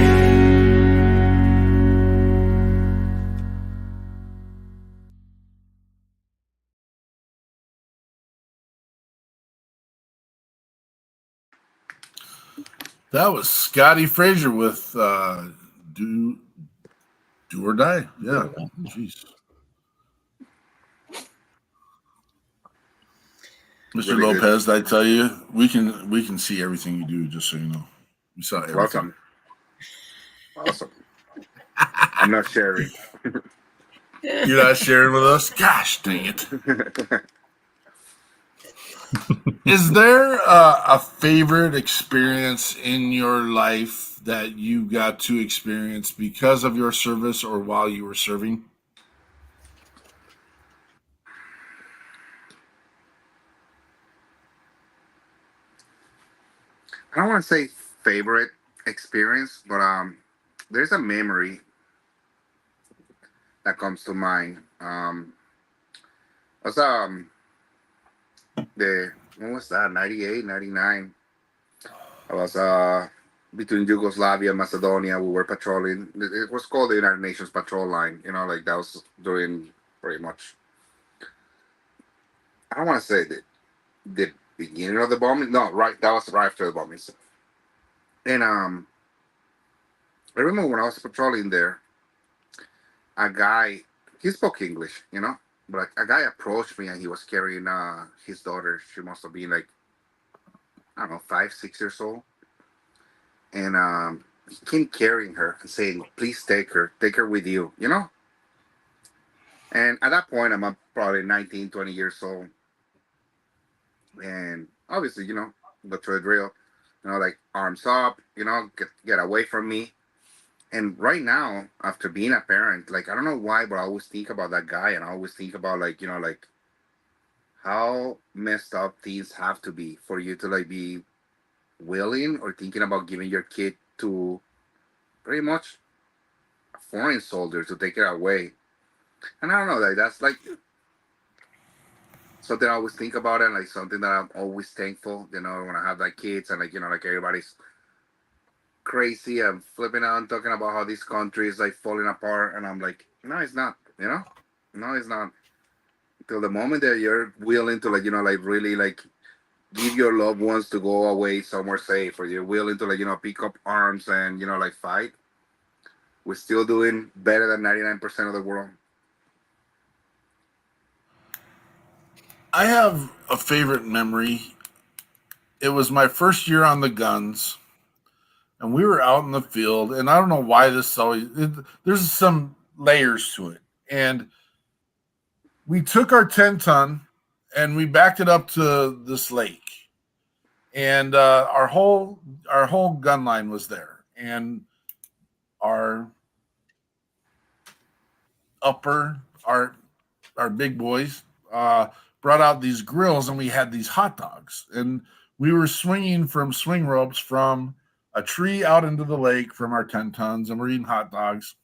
[SPEAKER 1] That was Scotty Frazier with Do Do or die. Yeah. Jeez. Mr.
[SPEAKER 6] Really good.
[SPEAKER 1] Lopez, I tell you, we can see everything you do, just so you know. We saw everything.
[SPEAKER 6] Awesome. I'm not sharing.
[SPEAKER 1] You're not sharing with us? Gosh dang it. Is there a favorite experience in your life that you got to experience because of your service or while you were serving?
[SPEAKER 6] I don't want to say favorite experience, but there's a memory that comes to mind. Was the when was that? 98, 99. I was between Yugoslavia and Macedonia. We were patrolling. It was called the United Nations Patrol Line. You know, like that was during pretty much. I don't want to say the beginning of the bombing. No, right. That was right after the bombing. And I remember when I was patrolling there, a guy, he spoke English, you know, but a guy approached me and he was carrying his daughter. She must have been like, I don't know, 5, 6 years old. And he came carrying her and saying, please take her with you, you know? And at that point, I'm probably 19, 20 years old. And obviously, you know, the drill, you know, like arms up, you know, get away from me. And right now, after being a parent, like I don't know why, but I always think about that guy, and I always think about like you know like how messed up things have to be for you to like be willing or thinking about giving your kid to pretty much a foreign soldier to take it away. And I don't know, like that's like something I always think about, and like something that I'm always thankful, you know, when I have like kids and like you know like everybody's crazy and flipping out and talking about how this country is like falling apart, and I'm like, no, it's not, you know, no, it's not. Till the moment that you're willing to like, you know, like really like give your loved ones to go away somewhere safe, or you're willing to like, you know, pick up arms and you know, like fight, we're still doing better than 99% of the world.
[SPEAKER 1] I have a favorite memory. It was my first year on the guns, and we were out in the field, and I don't know why this always there's some layers to it. And we took our 10-ton and we backed it up to this lake, and our whole gun line was there, and our our big boys brought out these grills, and we had these hot dogs, and we were swinging from swing ropes from a tree out into the lake from our 10 tons, and we're eating hot dogs.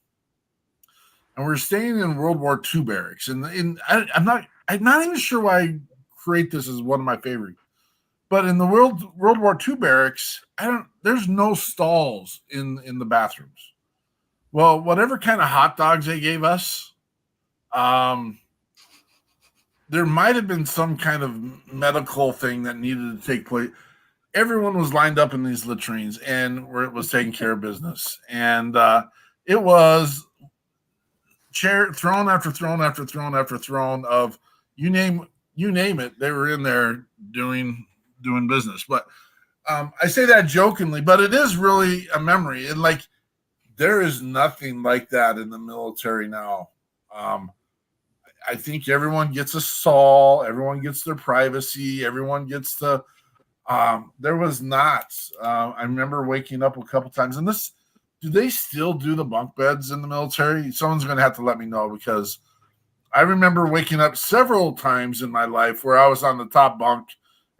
[SPEAKER 1] And we're staying in World War II barracks. And I'm not even sure why I create this as one of my favorite. But in the World War II barracks, there's no stalls in the bathrooms. Well, whatever kind of hot dogs they gave us, there might have been some kind of medical thing that needed to take place. Everyone was lined up in these latrines, and where it was taking care of business. And it was chair throne after throne after throne after throne of you name it, they were in there doing business. But I say that jokingly, but it is really a memory. And like there is nothing like that in the military now. I think everyone gets a saw, everyone gets their privacy, everyone gets the there was not. I remember waking up a couple times, and this, do they still do the bunk beds in the military? Someone's going to have to let me know, because I remember waking up several times in my life where I was on the top bunk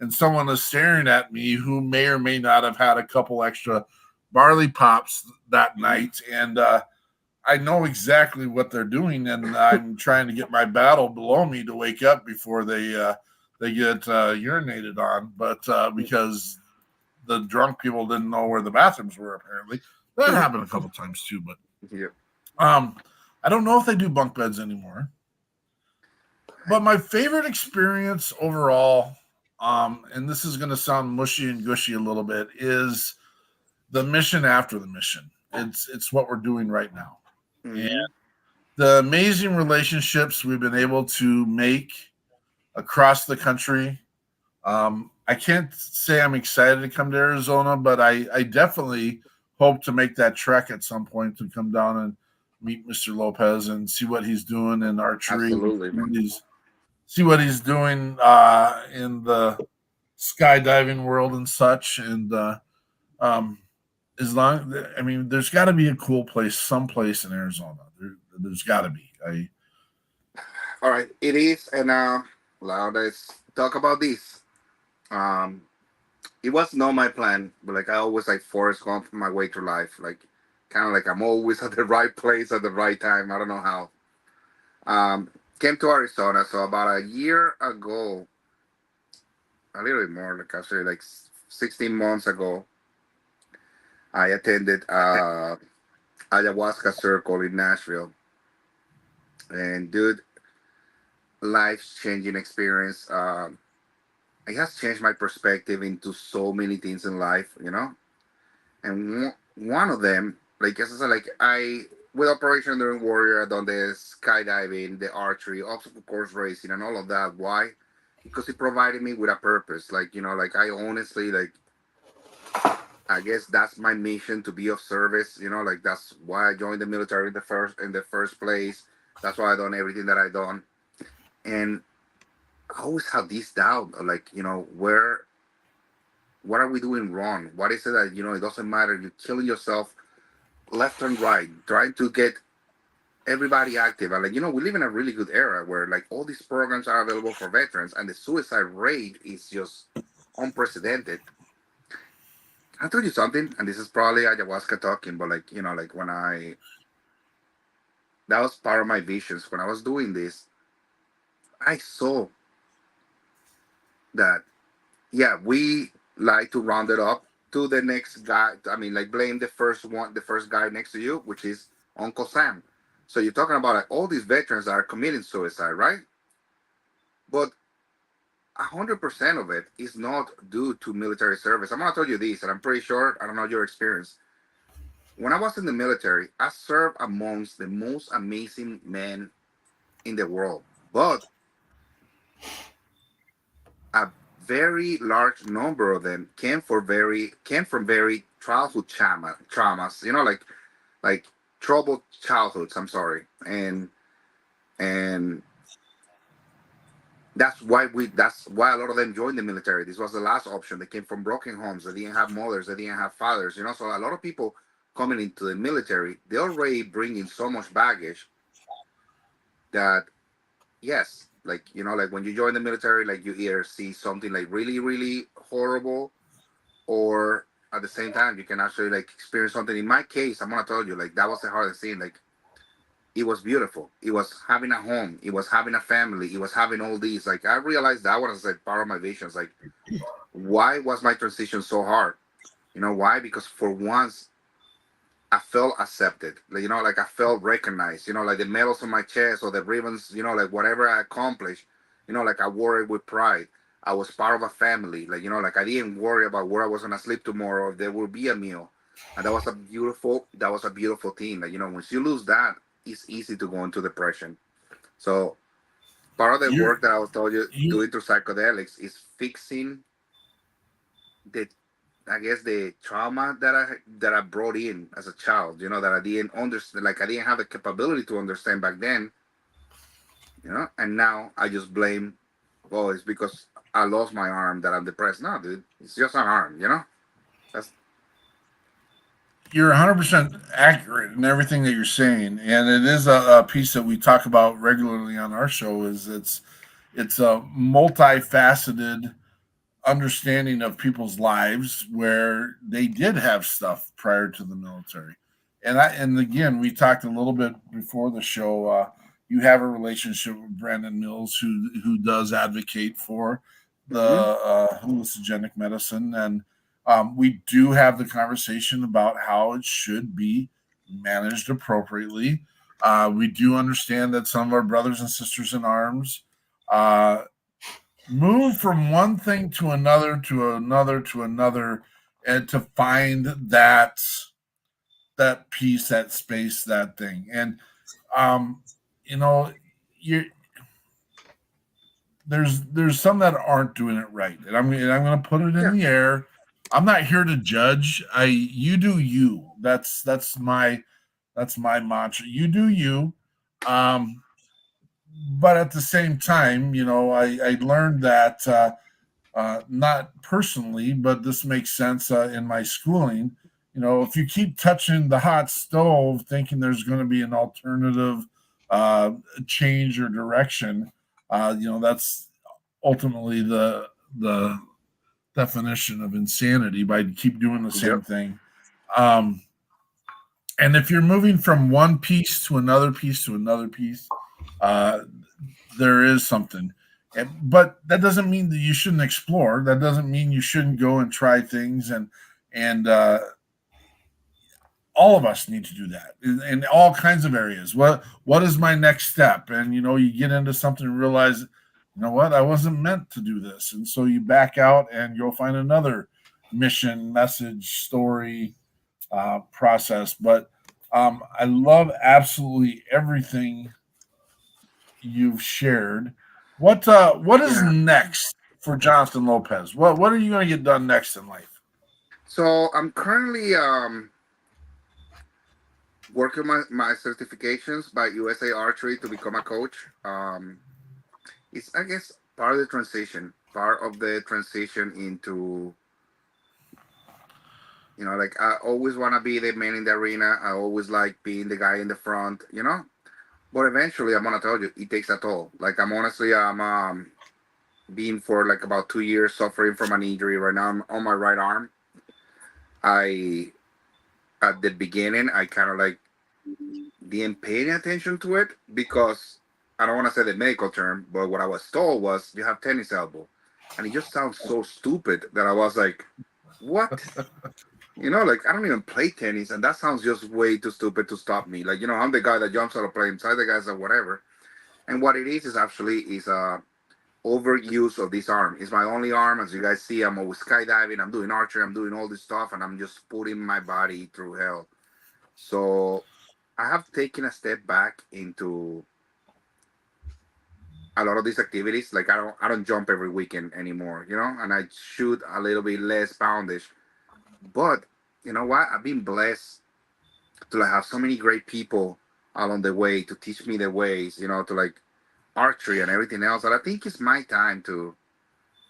[SPEAKER 1] and someone was staring at me who may or may not have had a couple extra barley pops that night. And I know exactly what they're doing, and I'm trying to get my battle below me to wake up before they get urinated on, but because the drunk people didn't know where the bathrooms were, apparently. That happened a couple times too, but
[SPEAKER 6] Yeah.
[SPEAKER 1] I don't know if they do bunk beds anymore. But my favorite experience overall, and this is going to sound mushy and gushy a little bit, is the mission after the mission. It's what we're doing right now.
[SPEAKER 6] Mm-hmm.
[SPEAKER 1] And the amazing relationships we've been able to make across the country. I can't say I'm excited to come to Arizona, but I definitely hope to make that trek at some point to come down and meet Mr. Lopez and see what he's doing in archery,
[SPEAKER 6] Absolutely, man.
[SPEAKER 1] see what he's doing in the skydiving world and such. And um, as long, I mean, there's got to be a cool place, someplace in Arizona. There's got to be.
[SPEAKER 6] All right, it is, and let's talk about this. Um, it was not my plan, but like I always like Forrest Gump my way through life. Like kind of like I'm always at the right place at the right time. I don't know how. Um, Came to Arizona, so about a year ago, a little bit more, like actually like 16 months ago, I attended ayahuasca circle in Nashville, and dude, life changing experience. It has changed my perspective into so many things in life, you know. And one of them, like as I said, like I with Operation Enduring Warrior, I done the skydiving, the archery, also of course racing, and all of that. Why? Because it provided me with a purpose. Like you know, like I honestly like. I guess that's my mission to be of service. You know, like that's why I joined the military in the first place. That's why I done everything that I done. And I always have this doubt of like, you know, what are we doing wrong? What is it that, you know, it doesn't matter. You're killing yourself left and right, trying to get everybody active. And like, you know, we live in a really good era where like all these programs are available for veterans and the suicide rate is just unprecedented. I'll tell you something, and this is probably ayahuasca talking, but like, you know, like that was part of my visions. When I was doing this, I saw that yeah, we like to round it up to the next guy. I mean, like blame the first guy next to you, which is Uncle Sam. So you're talking about like all these veterans that are committing suicide, right? But 100% of it is not due to military service. I'm gonna tell you this, and I'm pretty sure I don't know your experience. When I was in the military, I served amongst the most amazing men in the world, but a very large number of them came from very childhood traumas. You know, like troubled childhoods. I'm sorry, and that's why a lot of them joined the military. This was the last option. They came from broken homes. They didn't have mothers. They didn't have fathers. You know, so a lot of people coming into the military, they already bring in so much baggage that yes, like you know, like when you join the military, like you either see something like really, really horrible, or at the same time you can actually like experience something. In my case, I'm gonna tell you, like that was the hardest thing. Like it was beautiful. It was having a home. It was having a family. It was having all these. Like I realized that was like part of my visions. Like why was my transition so hard? You know why? Because for once I felt accepted. Like, you know, like I felt recognized. You know, like the medals on my chest or the ribbons. You know, like whatever I accomplished. You know, like I wore it with pride. I was part of a family. Like you know, like I didn't worry about where I was gonna sleep tomorrow. If there will be a meal, and that was a beautiful thing. Like you know, once you lose that, it's easy to go into depression. So part of the
[SPEAKER 1] You're
[SPEAKER 6] work that I was told you
[SPEAKER 1] you
[SPEAKER 6] doing through psychedelics is fixing the I guess the trauma that I brought in as a child, you know, that I didn't understand, like I didn't have the capability to understand back then, you know, and now I just blame, oh, it's because I lost my arm that I'm depressed. No, dude, it's just an arm, you know. That's
[SPEAKER 1] you're 100% accurate in everything that you're saying, and it is a piece that we talk about regularly on our show. Is it's a multifaceted understanding of people's lives where they did have stuff prior to the military. And again, we talked a little bit before the show. You have a relationship with Brandon Mills, who does advocate for the
[SPEAKER 6] mm-hmm.
[SPEAKER 1] hallucinogenic medicine, and we do have the conversation about how it should be managed appropriately. We do understand that some of our brothers and sisters in arms uh, move from one thing to another to another to another, and to find that peace, that space, that thing. And You know, you there's some that aren't doing it right, and I'm going to put it in
[SPEAKER 6] Yeah.
[SPEAKER 1] the air. I'm not here to judge. You do you. That's my mantra. You do you. Um, but at the same time, I learned that not personally, but this makes sense in my schooling. If you keep touching the hot stove, thinking there's going to be an alternative uh, change or direction, that's ultimately the definition of insanity by keep doing the same
[SPEAKER 6] Yep.
[SPEAKER 1] thing. Um, and if you're moving from one piece to another piece to another piece, uh, there is something. But that doesn't mean that you shouldn't explore. That doesn't mean you shouldn't go and try things. And all of us need to do that in all kinds of areas. What is my next step? And you get into something and realize, what, I wasn't meant to do this, and so you back out and you'll find another mission, message, story, process. But I love absolutely everything you've shared. What is
[SPEAKER 6] Yeah.
[SPEAKER 1] next for Jonathan Lopez? What are you going to get done next in life?
[SPEAKER 6] So I'm currently working my certifications by USA Archery to become a coach. It's, I guess, part of the transition into, like, I always want to be the man in the arena. I always like being the guy in the front. But eventually, I'm gonna tell you, it takes a toll. Like, I'm being for like about 2 years suffering from an injury right now. I'm on my right arm. I At the beginning, I kind of like didn't pay any attention to it because I don't want to say the medical term, but what I was told was you have tennis elbow, and it just sounds so stupid that I was like, what? Like, I don't even play tennis, and that sounds just way too stupid to stop me. Like, I'm the guy that jumps out of plane, side the guys that whatever. And what it is actually is overuse of this arm. It's my only arm. As you guys see, I'm always skydiving, I'm doing archery, I'm doing all this stuff, and I'm just putting my body through hell. So I have taken a step back into a lot of these activities. Like, I don't jump every weekend anymore, and I shoot a little bit less poundage. But you know what? I've been blessed to like have so many great people along the way to teach me the ways, to like archery and everything else. And I think it's my time to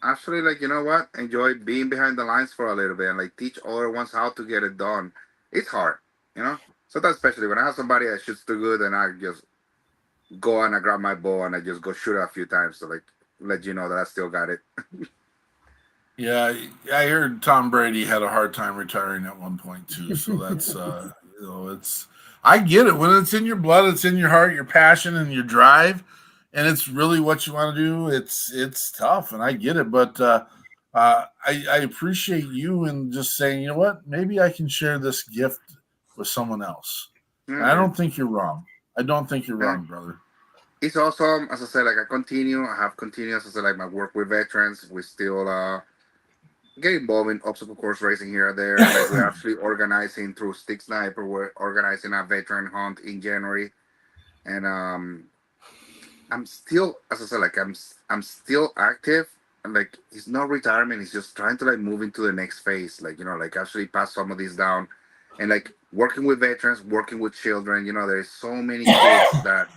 [SPEAKER 6] actually, like, enjoy being behind the lines for a little bit and like teach other ones how to get it done. It's hard, you know. Sometimes, especially when I have somebody that shoots too good, and I just go and I grab my bow and I just go shoot it a few times to like let you know that I still got it.
[SPEAKER 1] Yeah, I heard Tom Brady had a hard time retiring at one point too. So that's it's I get it when it's in your blood, it's in your heart, your passion and your drive, and it's really what you want to do. It's tough, and I get it, but I appreciate you and just saying, what, maybe I can share this gift with someone else. And I
[SPEAKER 6] Okay.
[SPEAKER 1] don't think you're wrong. I don't think you're
[SPEAKER 6] Yeah.
[SPEAKER 1] wrong, brother.
[SPEAKER 6] It's awesome. As I said, like I have continued, as I said, like my work with veterans. We still get involved in obstacle course racing here and there. Like, we're actually organizing through Stick Sniper. We're organizing a veteran hunt in January, and I'm still, as I said, like I'm still active. And like, it's not retirement. It's just trying to like move into the next phase. Like, like actually pass some of these down, and like working with veterans, working with children. There's so many kids that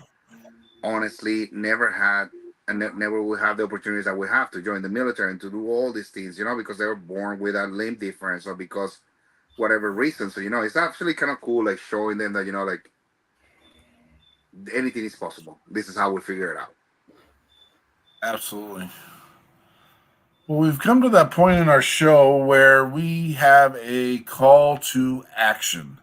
[SPEAKER 6] honestly never had and never will have the opportunities that we have to join the military and to do all these things, because they were born with a limb difference or because whatever reason. So, it's actually kind of cool, like showing them that, like anything is possible. This is how we figure it out.
[SPEAKER 1] Absolutely. Well, we've come to that point in our show where we have a call to action.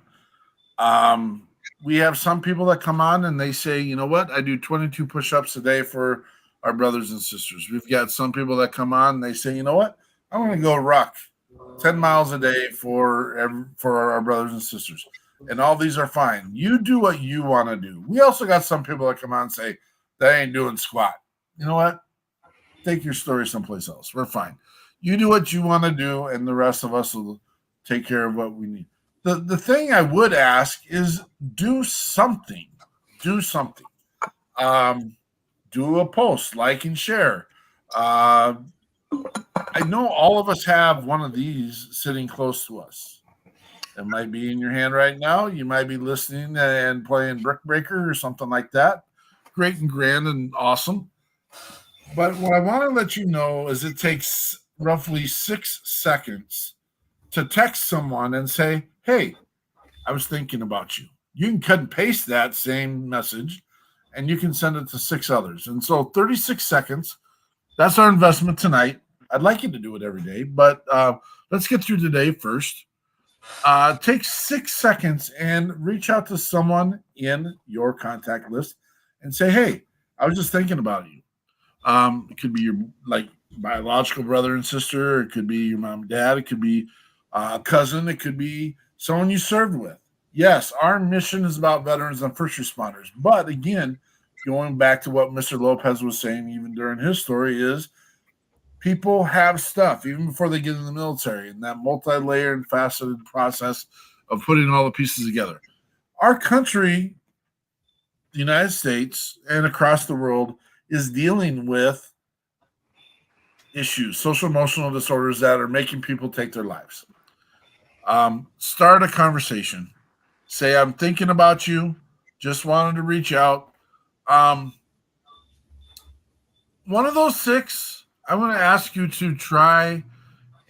[SPEAKER 1] Um, we have some people that come on and they say, what? I do 22 push-ups a day for our brothers and sisters. We've got some people that come on and they say, what? I want to go ruck 10 miles a day for our brothers and sisters. And all these are fine. You do what you want to do. We also got some people that come on and say, they ain't doing squat. You know what? Take your story someplace else. We're fine. You do what you want to do, and the rest of us will take care of what we need. The thing I would ask is do something. do something. Do a post, like and share. I know all of us have one of these sitting close to us. It might be in your hand right now. You might be listening and playing Brick Breaker or something like that. Great and grand and awesome. But what I want to let you know is it takes roughly 6 seconds to text someone and say, hey, I was thinking about you. You can cut and paste that same message and you can send it to 6 others. And so 36 seconds, that's our investment tonight. I'd like you to do it every day, but let's get through today first. Take 6 seconds and reach out to someone in your contact list and say, hey, I was just thinking about you. It could be your biological brother and sister. It could be your mom and dad. It could be a cousin. It could be someone you served with. Yes, our mission is about veterans and first responders. But again, going back to what Mr. Lopez was saying even during his story is people have stuff even before they get in the military, and that multi-layered and faceted process of putting all the pieces together. Our country, the United States, and across the world is dealing with issues, social emotional disorders that are making people take their lives. Start a conversation. Say, I'm thinking about you. Just wanted to reach out. One of those 6, I'm going to ask you to try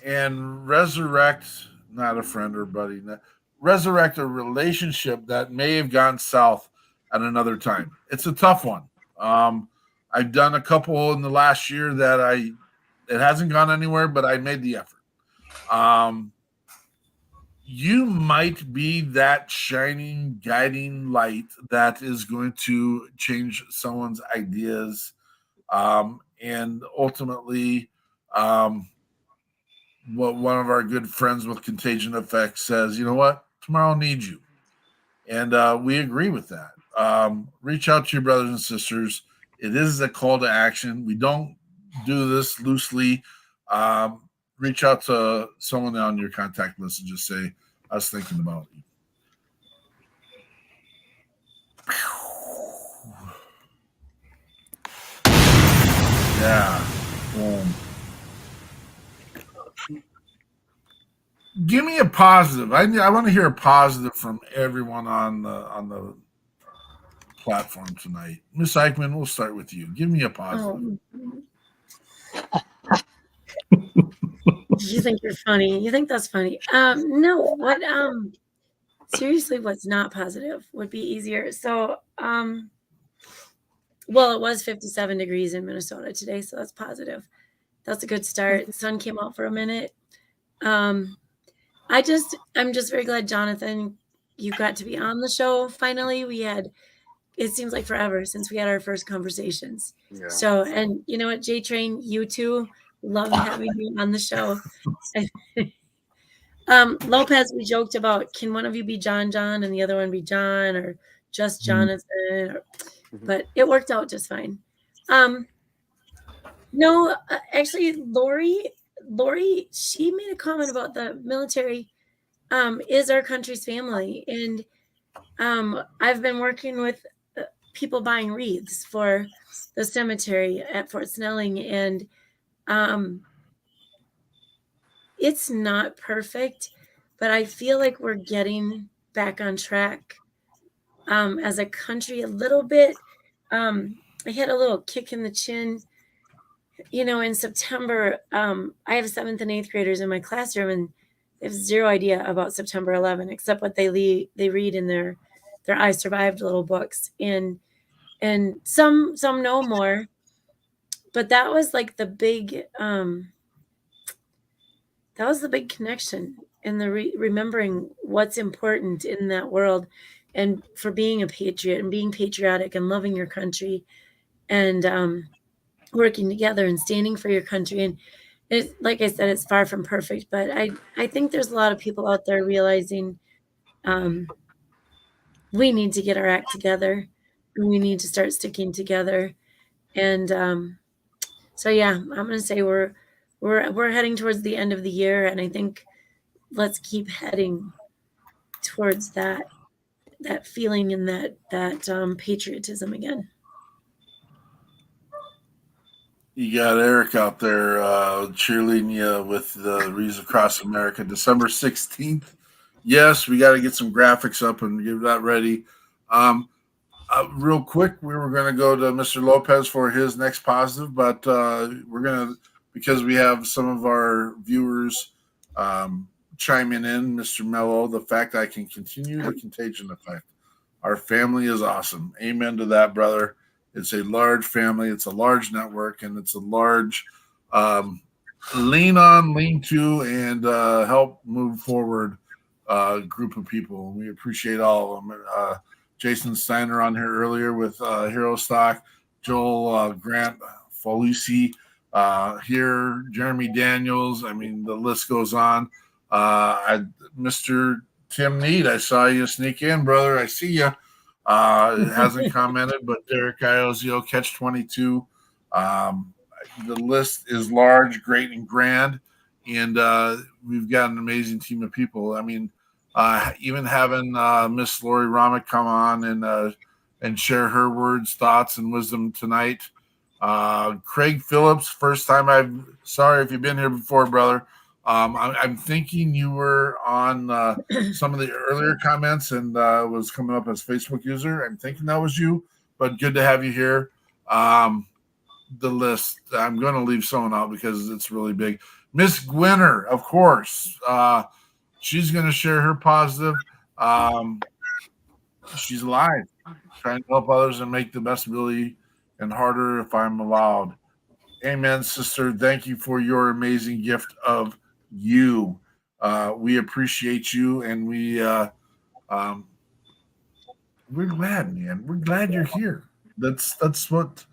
[SPEAKER 1] and resurrect, not a friend or buddy, resurrect a relationship that may have gone south at another time. It's a tough one. I've done a couple in the last year that it hasn't gone anywhere, but I made the effort. You might be that shining, guiding light that is going to change someone's ideas, and ultimately, what one of our good friends with Contagion Effect says, you know what, tomorrow needs you. And we agree with that. Reach out to your brothers and sisters. It is a call to action. We don't do this loosely. Reach out to someone on your contact list and just say, I was thinking about you. Yeah. Boom. Give me a positive. I want to hear a positive from everyone on the platform tonight. Miss Eichmann, we'll start with you. Give me a positive.
[SPEAKER 5] You think you're funny. You think that's funny. No, what seriously, what's not positive would be easier. So well, it was 57 degrees in Minnesota today, so that's positive. That's a good start. The sun came out for a minute. I'm just very glad, Jonathan, you got to be on the show. Finally, it seems like forever since we had our first conversations. Yeah. So, and you know what, J-Train, you too, love having you on the show. Lopez, we joked about, can one of you be John and the other one be John, or just Jonathan, but it worked out just fine. No, actually, Lori, she made a comment about the military is our country's family. And I've been working with people buying wreaths for the cemetery at Fort Snelling. And it's not perfect, but I feel like we're getting back on track as a country a little bit. I had a little kick in the chin. You know, in September, I have 7th and 8th graders in my classroom, and they have zero idea about September 11, except what they read in their I Survived little books, and some know more. But that was like the big connection in the remembering what's important in that world, and for being a patriot and being patriotic and loving your country, and working together and standing for your country. And it, like I said, it's far from perfect, but I think there's a lot of people out there realizing we need to get our act together, and we need to start sticking together. And so yeah, I'm gonna say we're heading towards the end of the year, and I think let's keep heading towards that that feeling and that patriotism again.
[SPEAKER 1] You got Eric out there cheerleading you with the Wreaths Across America, December 16th. Yes, we got to get some graphics up and get that ready. Real quick, we were going to go to Mr. Lopez for his next positive, but we're going to, because we have some of our viewers chiming in, Mr. Mello, the fact I can continue the contagion effect. Our family is awesome. Amen to that, brother. It's a large family. It's a large network, and it's a large lean on, lean to, and help move forward group of people. We appreciate all of them. Jason Steiner on here earlier with Hero Stock, Joel Grant Falusi here, Jeremy Daniels. I mean, the list goes on. Mr. Tim Need, I saw you sneak in, brother. I see you. Hasn't commented, but Derek Iozio, Catch 22. The list is large, great, and grand, and we've got an amazing team of people. I mean, even having Miss Lori Romick come on and share her words, thoughts, and wisdom tonight. Craig Phillips, first time sorry if you've been here before, brother. I'm thinking you were on some of the earlier comments and was coming up as Facebook user. I'm thinking that was you, but good to have you here. The list, I'm going to leave someone out because it's really big. Miss Gwinner, of course. She's going to share her positive. She's alive, trying to help others and make the best ability and harder if I'm allowed. Amen, sister. Thank you for your amazing gift of you. We appreciate you, and we're glad, man. We're glad you're here. That's what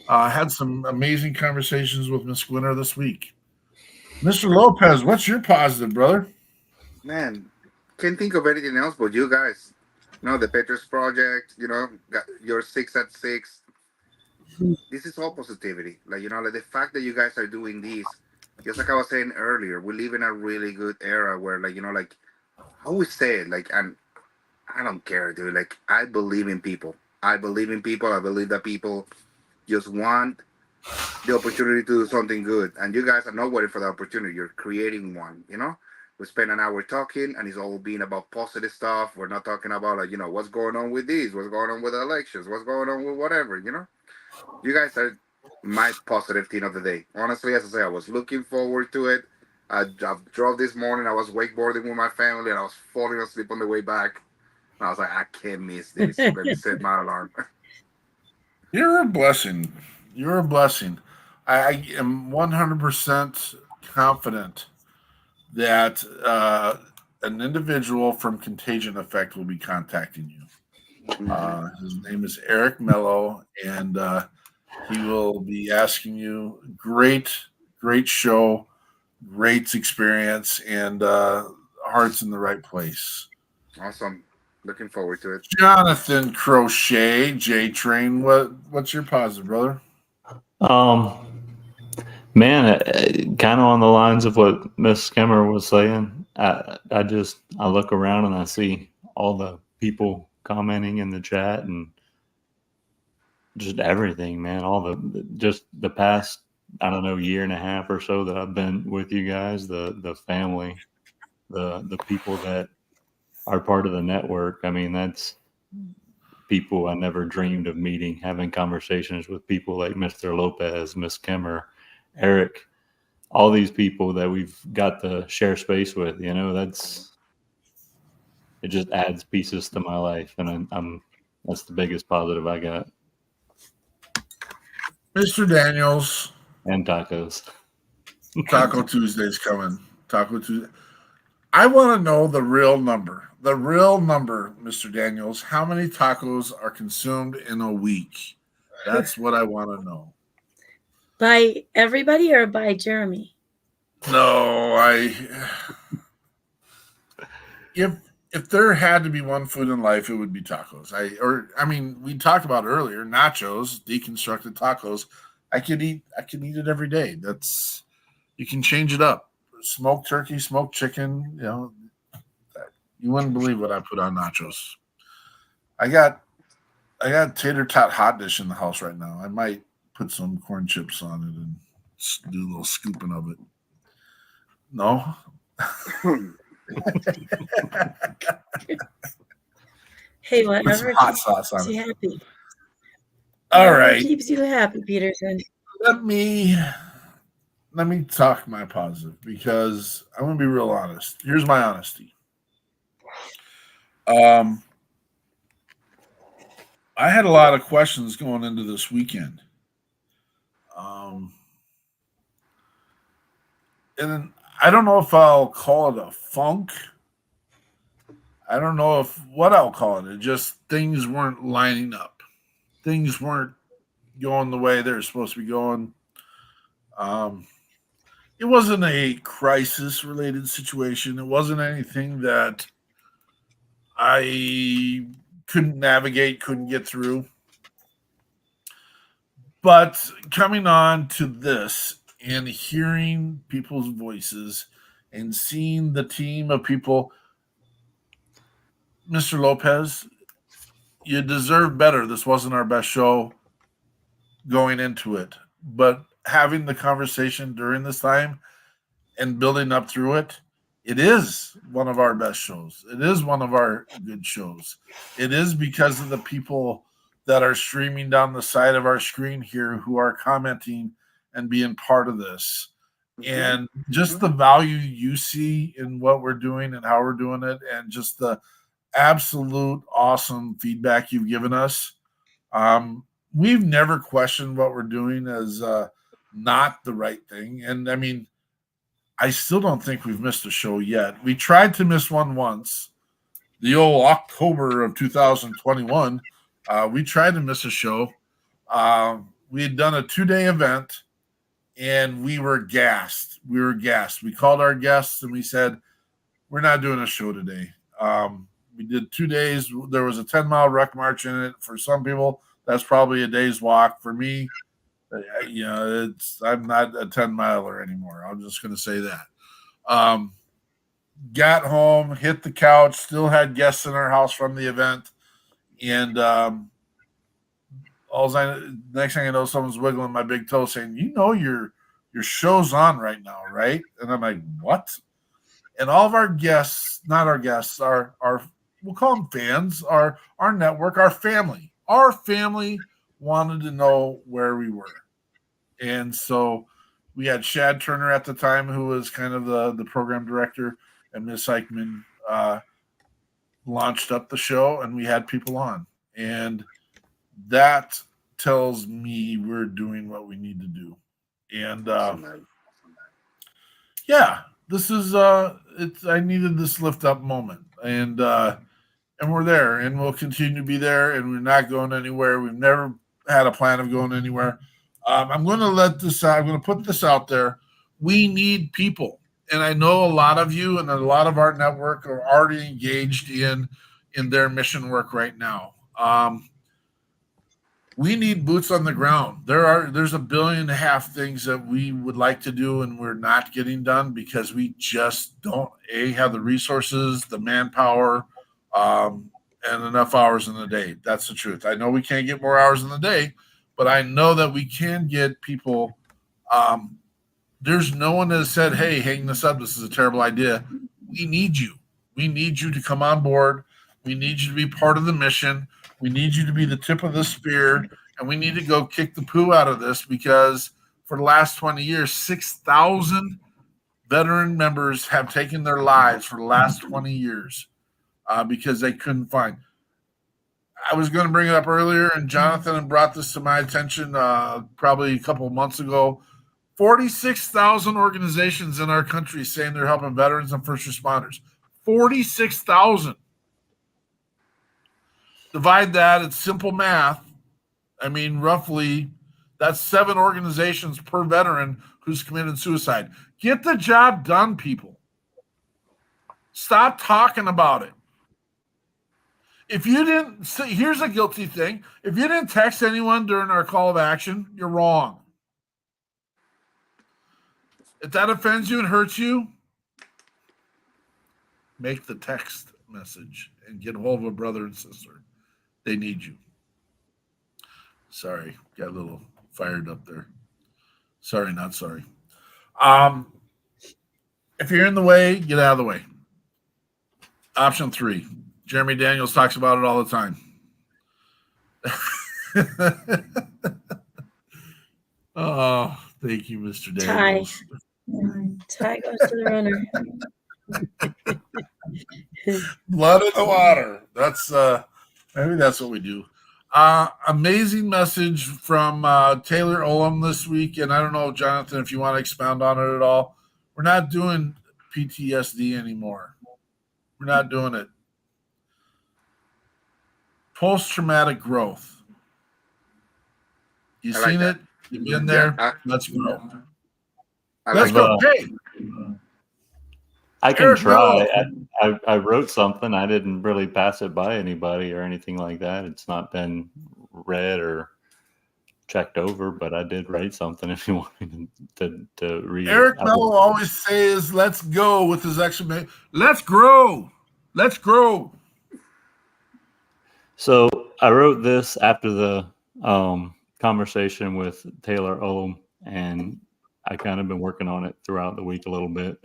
[SPEAKER 1] had some amazing conversations with Miss Gwinner this week. Mr. Lopez, what's your positive, brother?
[SPEAKER 6] Man, can't think of anything else but you guys. The Patriots Project, got your 6 at 6. This is all positivity. Like the fact that you guys are doing this, just like I was saying earlier, we live in a really good era where, like I always say it, and I don't care, dude. Like, I believe in people. I believe that people just want the opportunity to do something good. And you guys are not waiting for the opportunity. You're creating one, We spend an hour talking, and it's all being about positive stuff. We're not talking about, what's going on with these, what's going on with the elections, what's going on with whatever, You guys are my positive team of the day. Honestly, as I say, I was looking forward to it. I drove this morning. I was wakeboarding with my family, and I was falling asleep on the way back. And I was like, I can't miss this. Let me set my alarm.
[SPEAKER 1] You're a blessing. You're a blessing. I am 100% confident that an individual from Contagion Effect will be contacting you. His name is Eric Mello, and he will be asking you great show, great experience, and heart's in the right place.
[SPEAKER 6] Awesome. Looking forward to it.
[SPEAKER 1] Jonathan Crochet, J-Train, what's your positive, brother?
[SPEAKER 7] Man, kind of on the lines of what Miss Skimmer was saying. I look around and I see all the people commenting in the chat and just everything, man. Just the past, I don't know, year and a half or so that I've been with you guys, the family, the people that are part of the network. I mean, that's people I never dreamed of meeting, having conversations with people like Mr. Lopez, Miss Kimmer, Eric, all these people that we've got to share space with. It just adds pieces to my life, and that's the biggest positive I got.
[SPEAKER 1] Mr. Daniels.
[SPEAKER 7] And tacos.
[SPEAKER 1] Taco Tuesday's coming. Taco Tuesday. I want to know the real number. The real number, Mr. Daniels. How many tacos are consumed in a week? That's what I want to know.
[SPEAKER 5] By everybody or by Jeremy?
[SPEAKER 1] No, if there had to be one food in life, it would be tacos. We talked about earlier, nachos, deconstructed tacos. I could eat it every day. You can change it up. Smoked turkey, smoked chicken, you wouldn't believe what I put on nachos. I got tater tot hot dish in the house right now. I might put some corn chips on it and do a little scooping of it. No.
[SPEAKER 5] Hey,
[SPEAKER 1] Put some
[SPEAKER 5] whatever
[SPEAKER 1] hot
[SPEAKER 5] keeps
[SPEAKER 1] sauce on
[SPEAKER 5] you
[SPEAKER 1] it.
[SPEAKER 5] happy.
[SPEAKER 1] All
[SPEAKER 5] Whatever
[SPEAKER 1] right.
[SPEAKER 5] keeps you happy, Peterson.
[SPEAKER 1] Let me talk my positive because I'm gonna be real honest. Here's my honesty. I had a lot of questions going into this weekend. And I don't know if I'll call it a funk. I don't know what I'll call it. It just things weren't lining up. Things weren't going the way they're supposed to be going. It wasn't a crisis related situation. It wasn't anything that I couldn't navigate, couldn't get through. But coming on to this and hearing people's voices and seeing the team of people, Mr. Lopez, you deserve better. This wasn't our best show going into it. But having the conversation during this time and building up through it, it is one of our best shows. It is one of our good shows. It is because of the people that are streaming down the side of our screen here who are commenting and being part of this. And just the value you see in what we're doing and how we're doing it, and just the absolute awesome feedback you've given us. We've never questioned what we're doing as not the right thing. And I mean, I still don't think we've missed a show yet. We tried to miss one once, the old October of 2021. We tried to miss a show. We had done a 2-day event and we were gassed. We called our guests and we said, we're not doing a show today. We did 2 days. There was a 10-mile rec march in it. For some people, that's probably a day's walk. For me, I'm not a 10-miler anymore. I'm just going to say that. Got home, hit the couch, still had guests in our house from the event, and next thing I know, someone's wiggling my big toe, saying, your show's on right now, right? And I'm like, what? And all of our guests, not our guests, our we'll call them fans, our network, our family wanted to know where we were. And so we had Shad Turner at the time, who was kind of the program director, and Miss Eichmann launched up the show, and we had people on. And that tells me we're doing what we need to do. And this is I needed this lift up moment, and we're there, and we'll continue to be there, and we're not going anywhere. We've never had a plan of going anywhere. I'm going to put this out there. We need people, and I know a lot of you and a lot of our network are already engaged in their mission work right now. We need boots on the ground. There's 1.5 billion things that we would like to do and we're not getting done because we just don't have the resources, the manpower, and enough hours in the day. That's the truth. I know we can't get more hours in the day, but I know that we can get people. There's no one that has said, hey, hang this up. This is a terrible idea. We need you. We need you to come on board. We need you to be part of the mission. We need you to be the tip of the spear, and we need to go kick the poo out of this because for the last 20 years, 6,000 veteran members have taken their lives for the last 20 years because they couldn't find. I was going to bring it up earlier, and Jonathan brought this to my attention probably a couple of months ago. 46,000 organizations in our country saying they're helping veterans and first responders. 46,000. Divide that, it's simple math. I mean, roughly, that's 7 organizations per veteran who's committed suicide. Get the job done, people. Stop talking about it. If you didn't, here's a guilty thing. If you didn't text anyone during our call of action, you're wrong. If that offends you and hurts you, make the text message and get a hold of a brother and sister. They need you. Sorry, got a little fired up there. Sorry, not sorry. If you're in the way, get out of the way. Option 3. Jeremy Daniels talks about it all the time. Oh, thank you, Mr. Daniels.
[SPEAKER 5] Tie goes to the runner.
[SPEAKER 1] Blood in the water. That's maybe that's what we do. Amazing message from Taylor Olam this week, and I don't know, Jonathan, if you want to expound on it at all. We're not doing PTSD anymore. We're not doing it. Post-traumatic growth. You seen it? You've been there. Let's grow. Let's go. Hey,
[SPEAKER 7] I can
[SPEAKER 1] Eric,
[SPEAKER 7] try. I wrote something. I didn't really pass it by anybody or anything like that. It's not been read or checked over, but I did write something if you want me to read
[SPEAKER 1] Eric
[SPEAKER 7] it.
[SPEAKER 1] Mello always says, let's go with his exclamation. Let's grow. Let's grow.
[SPEAKER 7] So I wrote this after the conversation with Taylor Olam, and I kind of been working on it throughout the week a little bit.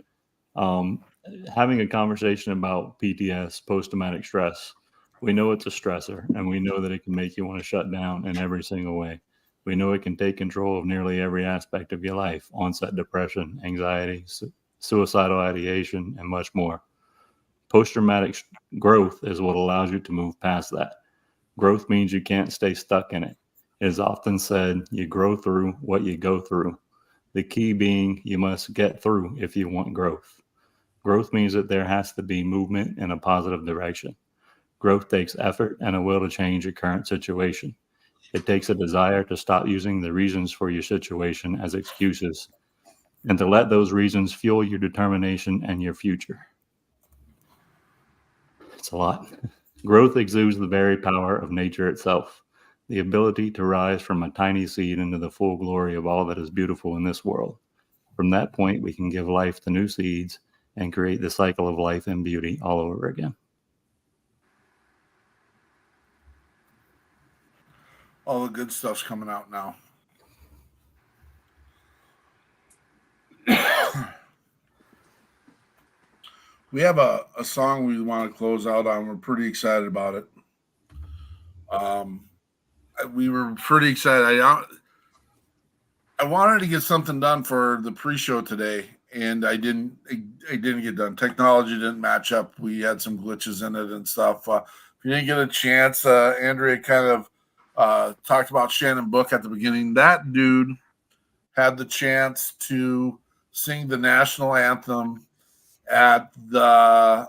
[SPEAKER 7] Having a conversation about PTS, post-traumatic stress. We know it's a stressor, and we know that it can make you want to shut down in every single way. We know it can take control of nearly every aspect of your life: onset depression, anxiety, suicidal ideation, and much more. Post-traumatic growth is what allows you to move past that. Growth means you can't stay stuck in it. It is often said, you grow through what you go through. The key being you must get through if you want growth. Growth means that there has to be movement in a positive direction. Growth takes effort and a will to change your current situation. It takes a desire to stop using the reasons for your situation as excuses and to let those reasons fuel your determination and your future. It's a lot. Growth exudes the very power of nature itself, the ability to rise from a tiny seed into the full glory of all that is beautiful in this world. From that point, we can give life to new seeds and create the cycle of life and beauty all over again.
[SPEAKER 1] All the good stuff's coming out now. We have a song we want to close out on. We're pretty excited about it. We were pretty excited. I wanted to get something done for the pre-show today, and I didn't get done. Technology didn't match up. We had some glitches in it and stuff. If you didn't get a chance, Andrea kind of talked about Shannon Book at the beginning. That dude had the chance to sing the national anthem at the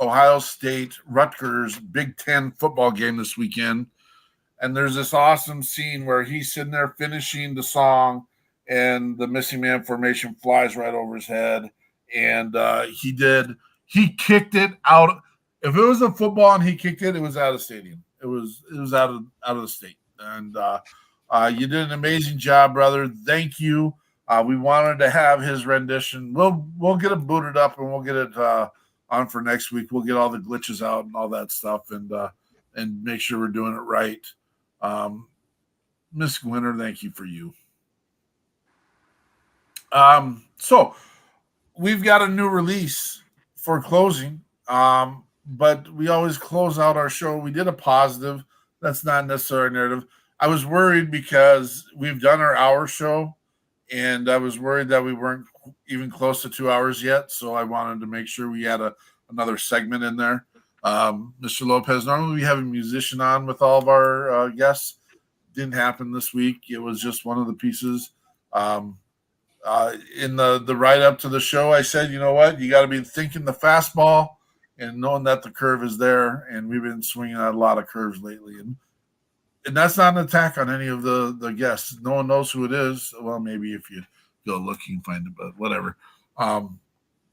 [SPEAKER 1] Ohio State Rutgers Big Ten football game this weekend. And there's this awesome scene where he's sitting there finishing the song and the missing man formation flies right over his head. And he kicked it out. If it was a football and he kicked it, it was out of the stadium. It was out of the state. And you did an amazing job, brother. Thank you. We wanted to have his rendition. We'll get it booted up and we'll get it on for next week. We'll get all the glitches out and all that stuff and make sure we're doing it right. Miss Gwinner, thank you for you. So we've got a new release for closing, but we always close out our show. We did a positive. That's not necessarily narrative. I was worried because we've done our hour show, and I was worried that we weren't even close to 2 hours yet. So I wanted to make sure we had another segment in there. Mr. Lopez, normally we have a musician on with all of our guests. Didn't happen this week. It was just one of the pieces. In the write-up to the show, I said, you know what? You got to be thinking the fastball and knowing that the curve is there. And we've been swinging at a lot of curves lately. And that's not an attack on any of the guests. No one knows who it is. Well, maybe if you go look, you can find it, but whatever.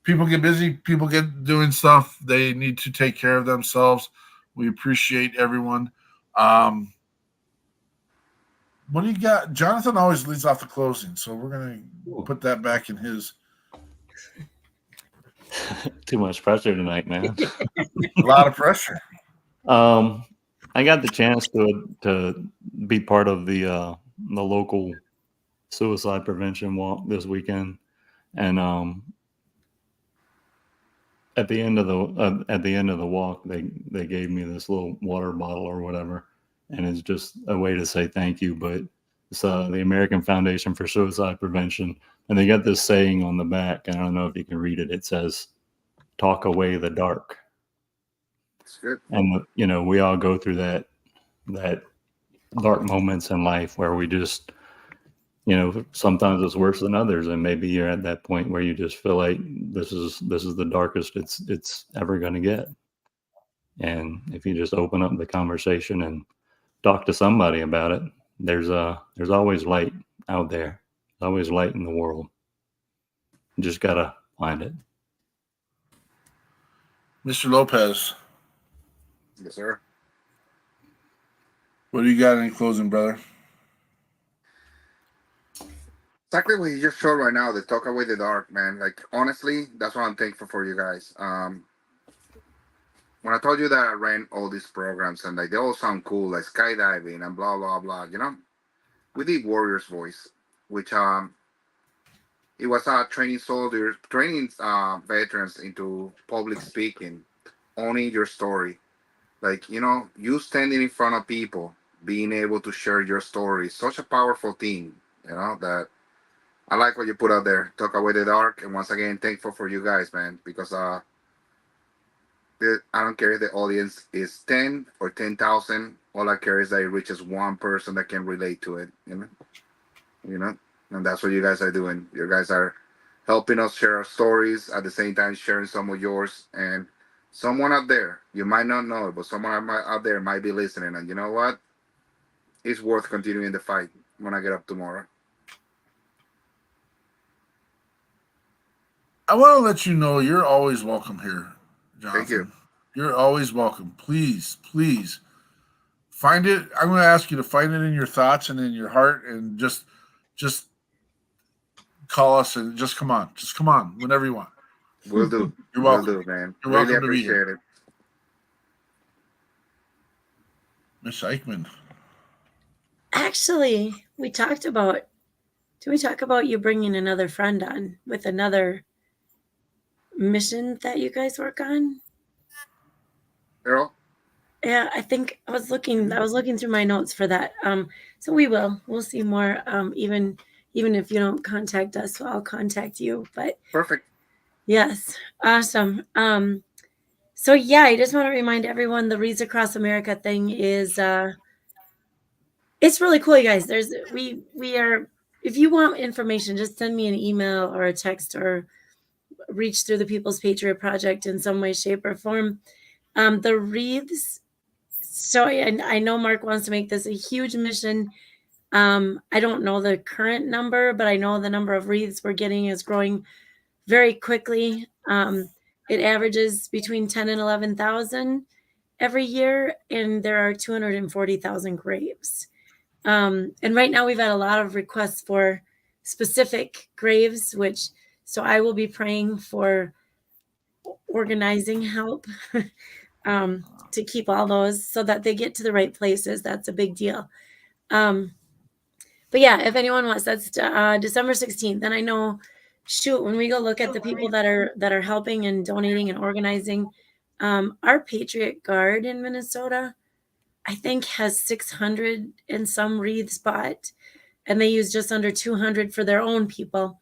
[SPEAKER 1] People get busy. People get doing stuff. They need to take care of themselves. We appreciate everyone. What do you got? Jonathan always leads off the closing, so we're going to put that back in his.
[SPEAKER 7] Too much pressure tonight, man.
[SPEAKER 1] A lot of pressure.
[SPEAKER 7] I got the chance to be part of the local suicide prevention walk this weekend, and at the end of the walk, they gave me this little water bottle or whatever, and it's just a way to say thank you. But it's the American Foundation for Suicide Prevention, and they got this saying on the back, and I don't know if you can read it. It says, "Talk away the dark."
[SPEAKER 6] It's good.
[SPEAKER 7] And we all go through that dark moments in life where we just, sometimes it's worse than others, and maybe you're at that point where you just feel like this is the darkest it's ever going to get. And if you just open up the conversation and talk to somebody about it, there's always light out there. There's always light in the world. You just gotta find it.
[SPEAKER 1] Mr. Lopez,
[SPEAKER 6] Yes, sir.
[SPEAKER 1] what do you got in closing, brother?
[SPEAKER 6] Exactly what you just showed right now, the talk away the dark, man. Like, honestly, that's what I'm thankful for you guys. When I told you that I ran all these programs and like they all sound cool, like skydiving and blah blah blah, we did Warrior's Voice, which it was training soldiers, training veterans into public speaking, owning your story. Like, you standing in front of people, being able to share your story, such a powerful thing, that I like what you put out there. Talk away the dark. And once again, thankful for you guys, man, because I don't care if the audience is 10 or 10,000. All I care is that it reaches one person that can relate to it, and that's what you guys are doing. You guys are helping us share our stories, at the same time sharing some of yours. And someone out there, you might not know it, but someone out there might be listening. And you know what? It's worth continuing the fight when I get up tomorrow.
[SPEAKER 1] I want to let you know you're always welcome here, Jonathan.
[SPEAKER 6] Thank you.
[SPEAKER 1] You're always welcome. Please, please find it. I'm going to ask you to find it in your thoughts and in your heart, and just call us and just come on. Just come on whenever you want.
[SPEAKER 6] Will do.
[SPEAKER 1] You're welcome.
[SPEAKER 6] Will do, man.
[SPEAKER 1] You're
[SPEAKER 6] Really
[SPEAKER 1] welcome to be
[SPEAKER 6] appreciate
[SPEAKER 1] here.
[SPEAKER 6] it.
[SPEAKER 1] Miss Eichmann.
[SPEAKER 5] Actually, we talked about. Did we talk about you bringing another friend on with another mission that you guys work on?
[SPEAKER 6] Earl?
[SPEAKER 5] Yeah, I think I was looking through my notes for that. So we'll see more. Even if you don't contact us, I'll contact you. But
[SPEAKER 6] Perfect.
[SPEAKER 5] yes, awesome. So yeah, I just want to remind everyone the Reads Across America thing is it's really cool, you guys. We are. If you want information, just send me an email or a text or reach through the People's Patriot Project in some way, shape, or form. The wreaths. So I know Mark wants to make this a huge mission. I don't know the current number, but I know the number of wreaths we're getting is growing very quickly. It averages between 10 and 11,000 every year, and there are 240,000 graves. And right now we've had a lot of requests for specific graves, so I will be praying for organizing help to keep all those so that they get to the right places. That's a big deal. But yeah, if anyone wants, that's December 16th. And I know, when we go look at the people that are helping and donating and organizing, our Patriot Guard in Minnesota, I think, has 600 and some wreaths bought, and they use just under 200 for their own people.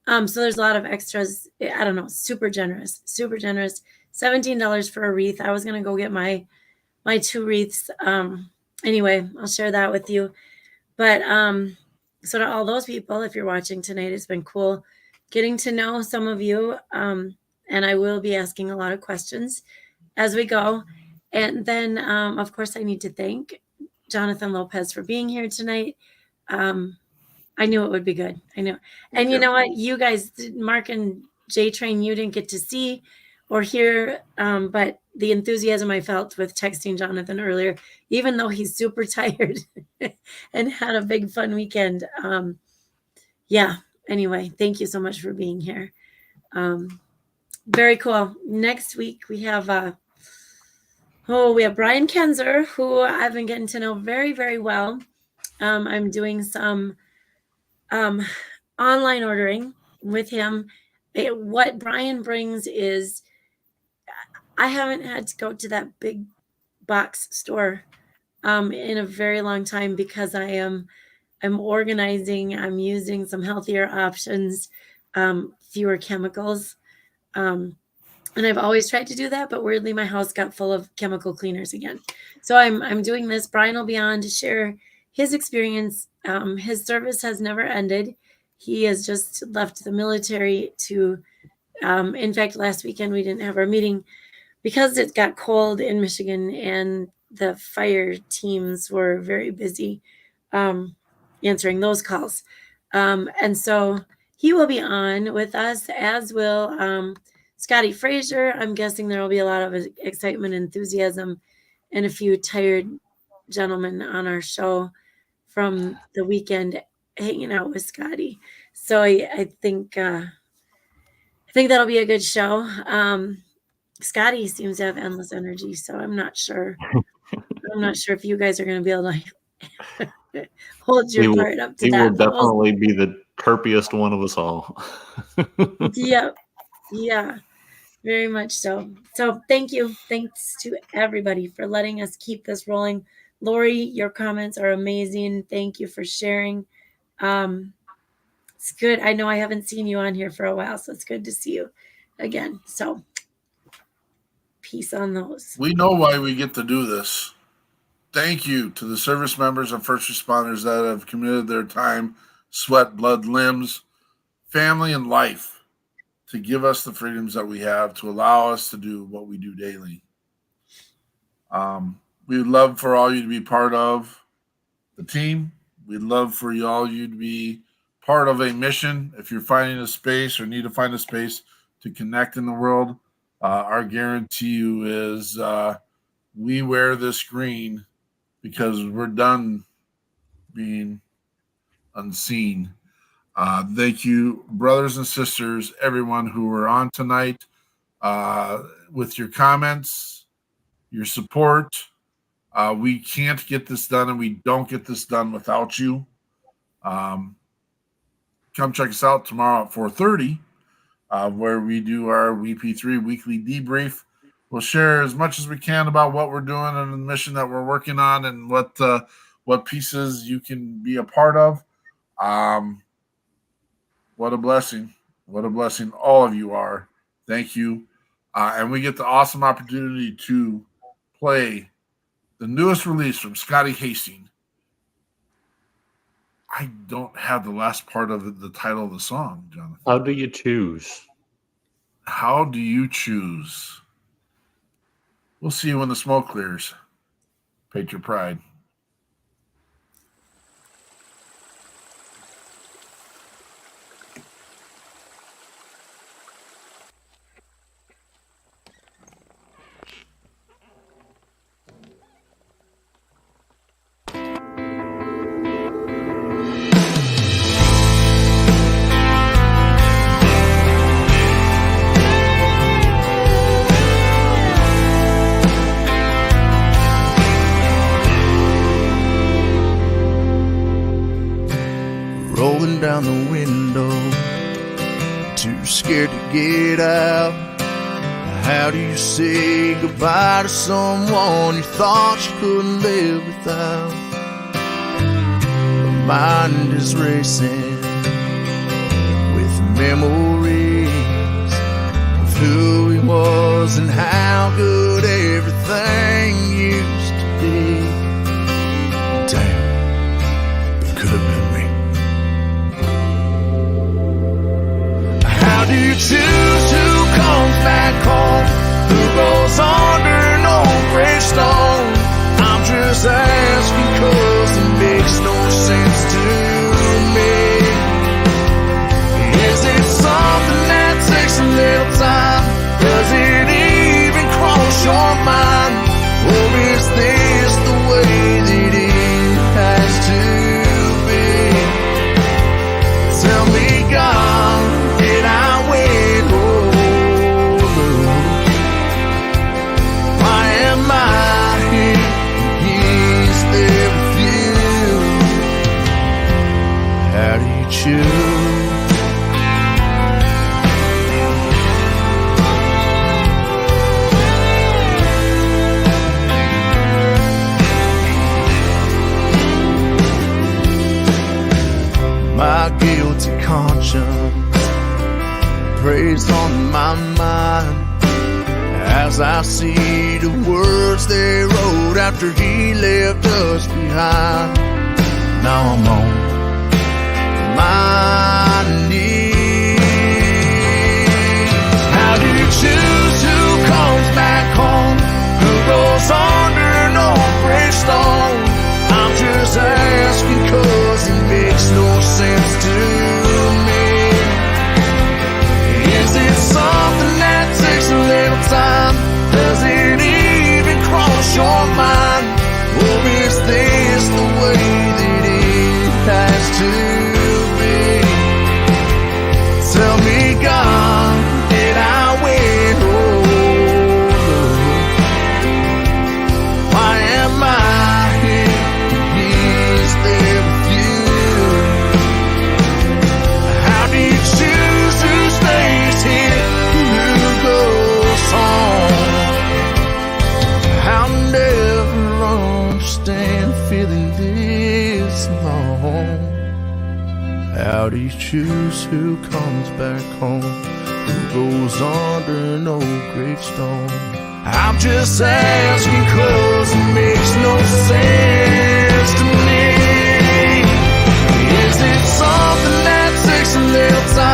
[SPEAKER 5] So there's a lot of extras. I don't know, super generous. $17 for a wreath. I was gonna go get my 2 wreaths. Anyway, I'll share that with you. But so to all those people, if you're watching tonight, it's been cool getting to know some of you. And I will be asking a lot of questions as we go. And then, of course, I need to thank Jonathan Lopez for being here tonight. I knew it would be good. I knew. And you know what? You guys, Mark and J-Train, you didn't get to see or hear, but the enthusiasm I felt with texting Jonathan earlier, even though he's super tired and had a big fun weekend. Yeah. Anyway, thank you so much for being here. Very cool. Next week we have Oh, we have Brian Kenzer, who I've been getting to know very, very well. I'm doing some online ordering with him. What Brian brings is I haven't had to go to that big box store in a very long time because I'm organizing. I'm using some healthier options, fewer chemicals. And I've always tried to do that, but weirdly my house got full of chemical cleaners again. So I'm doing this. Brian will be on to share his experience. His service has never ended. He has just left the military to, in fact, last weekend we didn't have our meeting because it got cold in Michigan and the fire teams were very busy answering those calls. And so he will be on with us, as will Scotty Frazier. I'm guessing there will be a lot of excitement, enthusiasm, and a few tired gentlemen on our show from the weekend hanging out with Scotty. So I think that'll be a good show. Scotty seems to have endless energy, so I'm not sure. I'm not sure if you guys are going to be able to hold your part up to
[SPEAKER 7] he
[SPEAKER 5] that.
[SPEAKER 7] He will definitely be the chirpiest one of us all.
[SPEAKER 5] Yep. Yeah, very much so. So thank you. Thanks to everybody for letting us keep this rolling. Lori, your comments are amazing. Thank you for sharing. It's good. I know I haven't seen you on here for a while, so it's good to see you again. So peace on those.
[SPEAKER 1] We know why we get to do this. Thank you to the service members and first responders that have committed their time, sweat, blood, limbs, family, and life to give us the freedoms that we have, to allow us to do what we do daily. We would love for all you to be part of the team. We'd love for you to be part of a mission. If you're finding a space or need to find a space to connect in the world, our guarantee you is we wear this green because we're done being unseen. Thank you, brothers and sisters, everyone who were on tonight, with your comments, your support. We can't get this done, and we don't get this done without you. Come check us out tomorrow at 4:30, where we do our WP3 weekly debrief. We'll share as much as we can about what we're doing and the mission that we're working on and what pieces you can be a part of. What a blessing. What a blessing all of you are. Thank you. And we get the awesome opportunity to play the newest release from Scotty Hastings. I don't have the last part of the title of the song, Jonathan.
[SPEAKER 7] How do you choose?
[SPEAKER 1] How do you choose? We'll see you when the smoke clears. Patriot Pride.
[SPEAKER 2] Rolling down the window, too scared to get out. How do you say goodbye to someone you thought you couldn't live without? My mind is racing with memories of who he was and how good everything used to be. Damn, it could have been me. How do you choose who comes back home? Who goes under an old gravestone? I'm just asking 'cause it makes no sense to me. Is it something that takes a little time? Does it even conscience preys on my mind as I see the words they wrote after he left us behind. Now I'm on my knees. How do you choose who comes back home? Who goes under an old gravestone? I'm just asking 'cause it makes no sense to me. Is it something that takes a little time? Does it even cross your mind? Or is this the way that it has to be? Tell me, God, did I win? Oh, why am I here? Is there with you? How do you choose who stays here? Who goes home? I'll never understand feeling this long. How do you choose who comes back home? Who goes under an old gravestone? I'm just asking 'cause it makes no sense to me. Is it something that takes a little time?